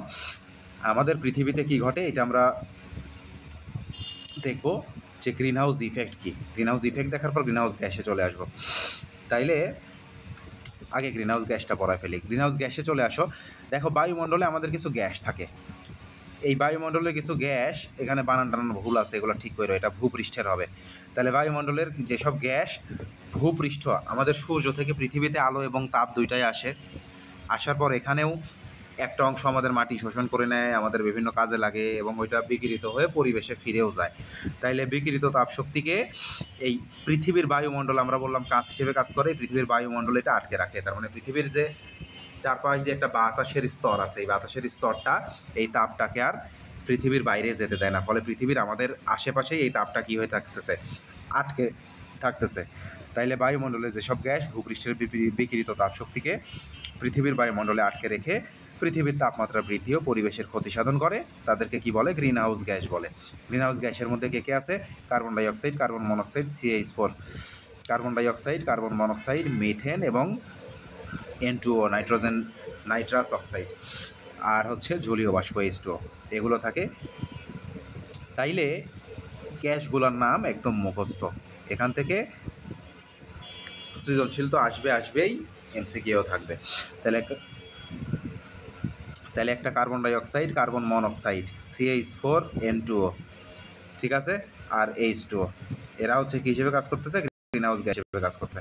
Speaker 1: আমাদের পৃথিবীতে কি ঘটে এটা আমরা দেখব যে গ্রিন হাউস ইফেক্ট কী। গ্রিন হাউস ইফেক্ট দেখার পর গ্রিন হাউস গ্যাসে চলে আসবো। তাইলে আগে গ্রিন হাউস গ্যাসটা পড়ায় ফেলি। গ্রিন হাউস গ্যাসে চলে আসো। দেখো বায়ুমণ্ডলে আমাদের কিছু গ্যাস থাকে। এই বায়ুমণ্ডলের কিছু গ্যাস, এখানে বানান টানান ভুল আছে, এগুলো ঠিক করে, এটা ভূপৃষ্ঠের হবে। তাহলে বায়ুমণ্ডলের যেসব গ্যাস ভূপৃষ্ঠ, আমাদের সূর্য থেকে পৃথিবীতে আলো এবং তাপ দুইটাই আসে। আসার পর এখানেও একটা অংশ আমাদের মাটি শোষণ করে নেয়, আমাদের বিভিন্ন কাজে লাগে এবং ওইটা বিকিরিত হয়ে পরিবেশে ফিরেও যায়। তাইলে বিকিরিত তাপশক্তিকে এই পৃথিবীর বায়ুমণ্ডল, আমরা বললাম কাঁচ হিসেবে কাজ করে, পৃথিবীর বায়ুমণ্ডল এটা আটকে রাখে। তার মানে পৃথিবীর যে চারপাশ দিয়ে একটা বাতাসের স্তর আছে, এই বাতাসের স্তরটা এই তাপটাকে আর পৃথিবীর বাইরে যেতে দেয় না। ফলে পৃথিবীর আমাদের আশেপাশেই এই তাপটা কী হয়ে থাকতেছে? আটকে থাকতেছে। তাইলে বায়ুমণ্ডলে যেসব গ্যাস ভূপৃষ্ঠের বিকিরিত তাপশক্তিকে পৃথিবীর বায়ুমণ্ডলে আটকে রেখে পৃথিবীর তাপমাত্রা বৃদ্ধি ও পরিবেশের ক্ষতি সাধন করে, তাদেরকে কি বলে? গ্রিন হাউস গ্যাস বলে। গ্রিন হাউস গ্যাসের মধ্যে কে কে আছে? Carbon dioxide, carbon monoxide, CH4, carbon dioxide, carbon monoxide, methane এবং N2O, নাইট্রাস অক্সাইড, আর হচ্ছে জলীয় বাষ্প H2O, এগুলো থাকে। তাইলে গ্যাসগুলোর নাম একদম মুখস্থ। এখান থেকে সৃজনশীল তো আসবেই, MCQ থাকবে। তাহলে একটা carbon dioxide, carbon monoxide, CH4, N2O, ঠিক আছে, আর H2O, এরা হচ্ছে কী হিসেবে কাজ করতেছে? গ্রিন হাউস গ্যাস হিসেবে কাজ করছে।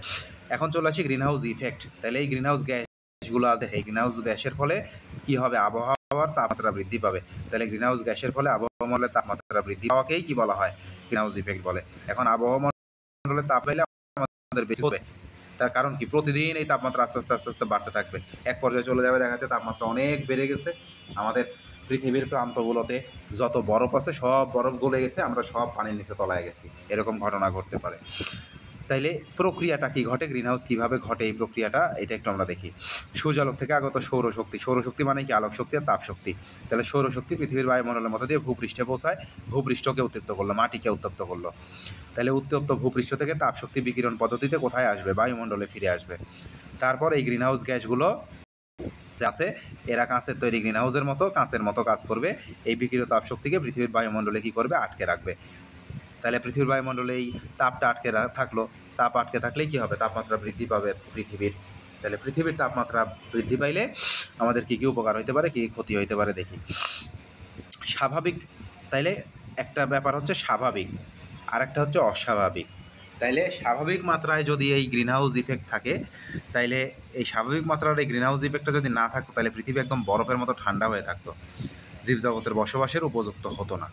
Speaker 1: এখন চলে আসি গ্রিন হাউস ইফেক্ট। তাহলে এই গ্রিন হাউস গ্যাসগুলো আছে, এই গ্রিন হাউস গ্যাসের ফলে কি হবে? আবহাওয়ার তাপমাত্রা বৃদ্ধি পাবে। তাহলে গ্রিন হাউস গ্যাসের ফলে আবহাওয়া মণ্ডলের তাপমাত্রা বৃদ্ধি পাওয়াকেই কি বলা হয়? গ্রিন হাউস ইফেক্ট বলে। এখন আবহাওয়া মণ্ডলের তাপ পেলে আমাদের বেশি হবে, তার কারণ কি? প্রতিদিন এই তাপমাত্রা আস্তে আস্তে বাড়তে থাকবে। এক পর্যায়ে চলে যাবে, দেখা যাচ্ছে তাপমাত্রা অনেক বেড়ে গেছে, আমাদের পৃথিবীর প্রান্তগুলোতে যত বরফ আছে সব বরফ গলে গেছে, আমরা সব পানির নিচে তলায় গেছি, এরকম ঘটনা ঘটতে পারে। তাইলে প্রক্রিয়াটা কি ঘটে? গ্রিন হাউস কীভাবে ঘটে এই প্রক্রিয়াটা, এটা একটু আমরা দেখি। সূর্যালোক থেকে আগত সৌরশক্তি, সৌরশক্তি মানে কি? আলোক শক্তি আর তাপ শক্তি। তাহলে সৌরশক্তি পৃথিবীর বায়ুমণ্ডলের মধ্যে দিয়ে ভূপৃষ্ঠে পৌঁছায়, ভূপৃষ্ঠকে উত্তপ্ত করলো, মাটিকে উত্তপ্ত করলো। তাহলে উত্তপ্ত ভূপৃষ্ঠ থেকে তাপশক্তি বিকিরণ পদ্ধতিতে কোথায় আসবে? বায়ুমণ্ডলে ফিরে আসবে। তারপর এই গ্রিন হাউস গ্যাসগুলো আছে, এরা কাঁচের তৈরি গ্রিন হাউসের মতো কাঁচের মতো কাজ করবে। এই বিকিরিত তাপশক্তিকে পৃথিবীর বায়ুমণ্ডলে কী করবে? আটকে রাখবে। তাহলে পৃথিবীর বায়ুমণ্ডলে এই তাপটা আটকে থাকলো, তাপ আটকে থাকলেই কী হবে? তাপমাত্রা বৃদ্ধি পাবে পৃথিবীর। তাহলে পৃথিবীর তাপমাত্রা বৃদ্ধি পাইলে আমাদের কী কী উপকার হইতে পারে, কী ক্ষতি হইতে পারে দেখি। স্বাভাবিক, তাইলে একটা ব্যাপার হচ্ছে স্বাভাবিক, আর একটা হচ্ছে অস্বাভাবিক। তাইলে স্বাভাবিক মাত্রায় যদি এই গ্রিন হাউস ইফেক্ট থাকে, তাইলে এই স্বাভাবিক মাত্রার এই গ্রিন হাউস ইফেক্টটা যদি না থাকতো, তাহলে পৃথিবী একদম বরফের মতো ঠান্ডা হয়ে থাকতো। জীবজগতের বসবাসের উপযুক্ত হতো না।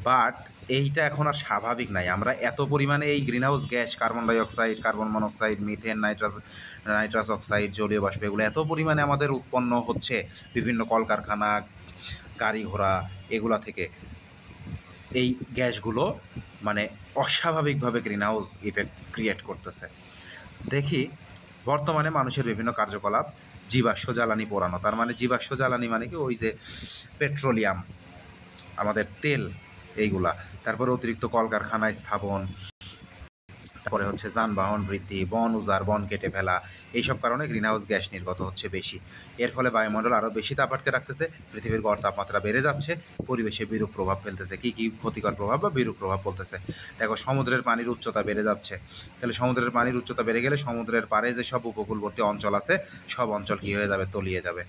Speaker 1: বাট এইটা এখন আর স্বাভাবিক নাই। আমরা এত পরিমাণে এই greenhouse gas, carbon dioxide, carbon monoxide, methane, nitrous oxide, জলীয় বাষ্প, এগুলো এত পরিমাণে আমাদের উৎপন্ন হচ্ছে বিভিন্ন কলকারখানা, গাড়ি ঘোড়া এগুলা থেকে। এই গ্যাসগুলো মানে অস্বাভাবিকভাবে গ্রিনহাউস ইফেক্ট ক্রিয়েট করতেছে। দেখি বর্তমানে মানুষের বিভিন্ন কার্যকলাপ, জীবাশ্ম জ্বালানি পোড়ানো, তার মানে জীবাশ্ম জ্বালানি মানে কি ওই যে পেট্রোলিয়াম, আমাদের তেল, এইগুলা, তারপরে অতিরিক্ত কলকারখানায় স্থাপন, তারপরে হচ্ছে যানবাহন বৃদ্ধি, বন উজাড়, বন কেটে ফেলা, এইসব কারণে গ্রিনহাউস গ্যাস নির্গত হচ্ছে বেশি। এর ফলে বায়ুমণ্ডল আরও বেশি তাপ আটকে রাখতেছে, পৃথিবীর গড় তাপমাত্রা বেড়ে যাচ্ছে, পরিবেশে বিরূপ প্রভাব ফেলতেছে। কী কী ক্ষতিকর প্রভাব বা বিরূপ প্রভাব বলতেছে? দেখো, সমুদ্রের পানির উচ্চতা বেড়ে যাচ্ছে। তাহলে সমুদ্রের পানির উচ্চতা বেড়ে গেলে সমুদ্রের পাড়ে যেসব উপকূলবর্তী অঞ্চল আছে সব অঞ্চল কী হয়ে যাবে? তলিয়ে যাবে।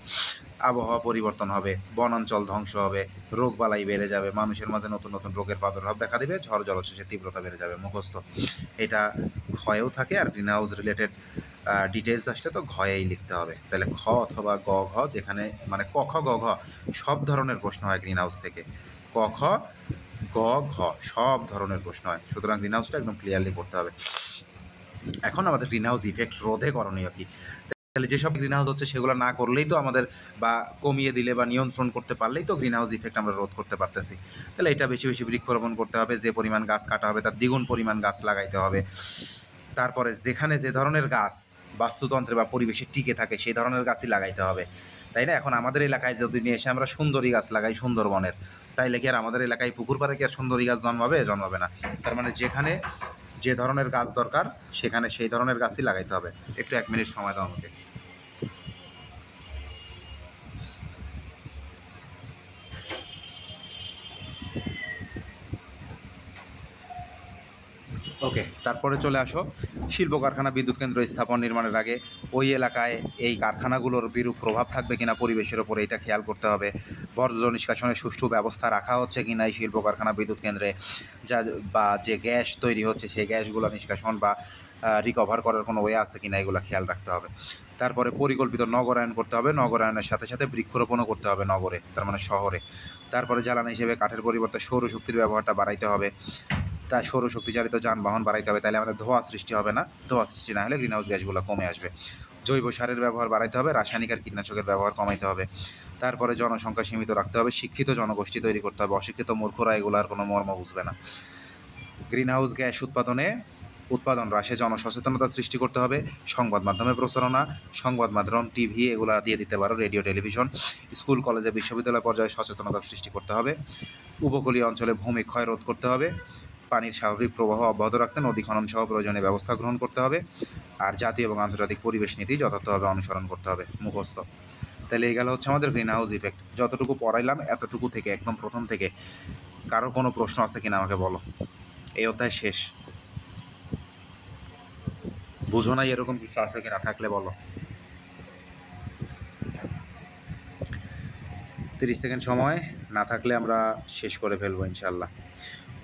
Speaker 1: আবহাওয়া পরিবর্তন হবে, বনাঞ্চল ধ্বংস হবে, রোগবালাই বেড়ে যাবে, মানুষের মাঝে নতুন নতুন রোগের প্রাদুর্ভাব দেখা দিবে, ঝড় জলোচ্ছ্বাসের তীব্রতা বেড়ে যাবে। মুখস্থ। এটা ক্ষয়েও থাকে, আর গ্রিন হাউস রিলেটেড ডিটেলস আসলে তো ঘয়েই লিখতে হবে। তাহলে খ অথবা গ ঘ, যেখানে মানে ক খ গ ঘ সব ধরনের প্রশ্ন হয় গ্রিন হাউস থেকে। ক খ গ ঘ সব ধরনের প্রশ্ন হয়, সুতরাং গ্রিন হাউসটা একদম ক্লিয়ারলি পড়তে হবে। এখন আমাদের গ্রিন হাউস ইফেক্ট রোধে করণীয় কি? তাহলে যেসব গ্রিন হাউস হচ্ছে সেগুলো না করলেই তো আমাদের, বা কমিয়ে দিলে বা নিয়ন্ত্রণ করতে পারলেই তো গ্রিন হাউস ইফেক্ট আমরা রোধ করতে পারতেছি। তাহলে এটা বেশি বেশি বৃক্ষরোপণ করতে হবে, যে পরিমাণ গাছ কাটা হবে তার দ্বিগুণ পরিমাণ গাছ লাগাইতে হবে। তারপরে যেখানে যে ধরনের গাছ বাস্তুতন্ত্রে বা পরিবেশে টিকে থাকে সেই ধরনের গাছই লাগাইতে হবে, তাই না? এখন আমাদের এলাকায় যদি নিয়ে এসে আমরা সুন্দরী গাছ লাগাই সুন্দরবনের, তাইলে কি আর আমাদের এলাকায় পুকুর পাড়ে কি আর সুন্দরী গাছ জন্মাবে? জন্মাবে না। তার মানে যেখানে যে ধরনের গাছ দরকার সেখানে সেই ধরনের গাছই লাগাইতে হবে। একটু 1 মিনিট সময় দাও আমাকে। ওকে, তারপরে চলে আসো শিল্প কারখানা, বিদ্যুৎ কেন্দ্র স্থাপন নির্মাণের আগে ওই এলাকায় এই কারখানাগুলোর বিরূপ প্রভাব থাকবে কিনা পরিবেশের ওপরে, এটা খেয়াল করতে হবে। বর্জ্য নিষ্কাশনের সুষ্ঠু ব্যবস্থা রাখা হচ্ছে কিনা এই শিল্প কারখানা, বিদ্যুৎ কেন্দ্রে, যা বা যে গ্যাস তৈরি হচ্ছে সেই গ্যাসগুলো নিষ্কাশন বা রিকভার করার কোনো ওয়ে আছে কিনা, এগুলো খেয়াল রাখতে হবে। তারপরে পরিকল্পিত নগরায়ন করতে হবে, নগরায়নের সাথে সাথে বৃক্ষরোপণও করতে হবে নগরে, তার মানে শহরে। তারপরে জ্বালানি হিসেবে কাঠের পরিবর্তে সৌরশক্তির ব্যবহারটা বাড়াইতে হবে। তাই সৌরশক্তি চালিত যানবাহন বাড়াইতে হবে, তাহলে আমাদের ধোঁয়া সৃষ্টি হবে না। ধোঁয়া সৃষ্টি না হলে গ্রিনহাউস গ্যাসগুলো কমে আসবে। জৈব সারের ব্যবহার বাড়াইতে হবে, রাসায়নিক আর কীটনাশকের ব্যবহার কমাইতে হবে। তারপরে জনসংখ্যা সীমিত রাখতে হবে, শিক্ষিত জনগোষ্ঠী তৈরি করতে হবে, অশিক্ষিত মূর্খরা এগুলার কোনো মর্ম বুঝবে না। গ্রিনহাউস গ্যাস উৎপাদন হ্রাসে জনসচেতনতা সৃষ্টি করতে হবে, সংবাদ মাধ্যমে প্রচারণা, সংবাদ মাধ্যম, টিভি এগুলো দিয়ে দিতে পারো, রেডিও, টেলিভিশন, স্কুল, কলেজে, বিশ্ববিদ্যালয় পর্যায়ে সচেতনতা সৃষ্টি করতে হবে। উপকূলীয় অঞ্চলে ভূমি ক্ষয় রোধ করতে হবে, পানির স্বাভাবিক প্রবাহ অব্যাহত রাখতে নদী খনন সহ প্রয়োজনীয় ব্যবস্থা গ্রহণ করতে হবে। আর জাতীয় এবং আন্তর্জাতিক পরিবেশ নীতি যথাযথভাবে অনুসরণ করতে হবে। মুখস্থ। তাহলে এই গেল হচ্ছে আমাদের গ্রিন হাউস ইফেক্ট। যতটুকু পড়াইলাম এতটুকু থেকে একদম প্রথম থেকে কারো কোনো প্রশ্ন আছে কিনা আমাকে বলো। এই অধ্যায় শেষ। বুঝো নাই এরকম কিছু আছে কিনা, থাকলে বলো। 30 সেকেন্ড সময়, না থাকলে আমরা শেষ করে ফেলবো ইনশাল্লাহ।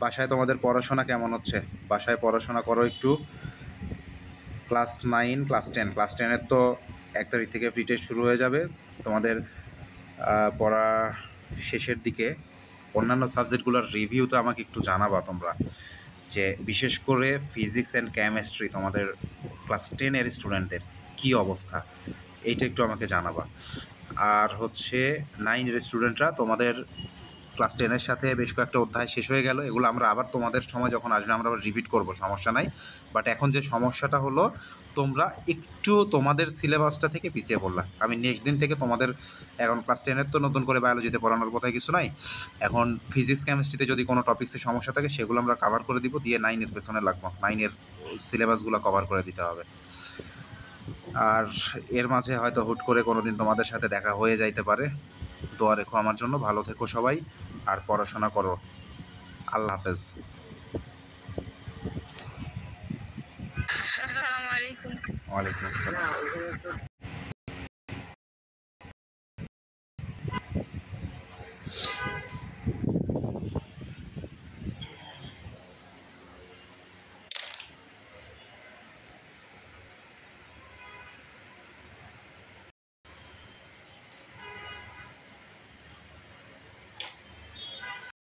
Speaker 1: বাসায় তোমাদের পড়াশোনা কেমন হচ্ছে? বাসায় পড়াশোনা করো একটু। ক্লাস 9, ক্লাস 10, ক্লাস 10-এর তো 1 তারিখ থেকে প্রি টেস্ট শুরু হয়ে যাবে। তোমাদের পড়া শেষের দিকে অন্যান্য সাবজেক্টগুলোর রিভিউ তো আমাকে একটু জানাবা তোমরা, যে বিশেষ করে ফিজিক্স অ্যান্ড কেমিস্ট্রি তোমাদের ক্লাস 10-এর স্টুডেন্টদের কী অবস্থা, এইটা একটু আমাকে জানাবা। আর হচ্ছে 9-এর স্টুডেন্টরা, তোমাদের ক্লাস 10-এর সাথে বেশ কয়েকটা অধ্যায় শেষ হয়ে গেল, এগুলো আমরা আবার তোমাদের সময় যখন আসবে আমরা আবার রিপিট করবো, সমস্যা নাই। বাট এখন যে সমস্যাটা হলো, তোমরা একটু তোমাদের সিলেবাসটা থেকে পিছিয়ে পড়লা। আমি নেক্সট দিন থেকে তোমাদের, এখন ক্লাস 10-এর তো নতুন করে বায়োলজিতে পড়ানোর কথাই কিছু নাই, এখন ফিজিক্স কেমিস্ট্রিতে যদি কোনো টপিক্সে সমস্যা থাকে সেগুলো আমরা কভার করে দিব, দিয়ে 9-এর পেছনে লাগবো, 9-এর সিলেবাসগুলো কভার করে দিতে হবে। আর এর মাঝে হয়তো হুট করে কোনো দিন তোমাদের সাথে দেখা হয়ে যাইতে পারে। দোয়া রেখো আমার জন্য, ভালো থেকো সবাই, আর পড়াশোনা করো। আল্লাহ হাফেজ।
Speaker 2: আসসালামু আলাইকুম।
Speaker 1: ওয়ালাইকুম আসসালাম।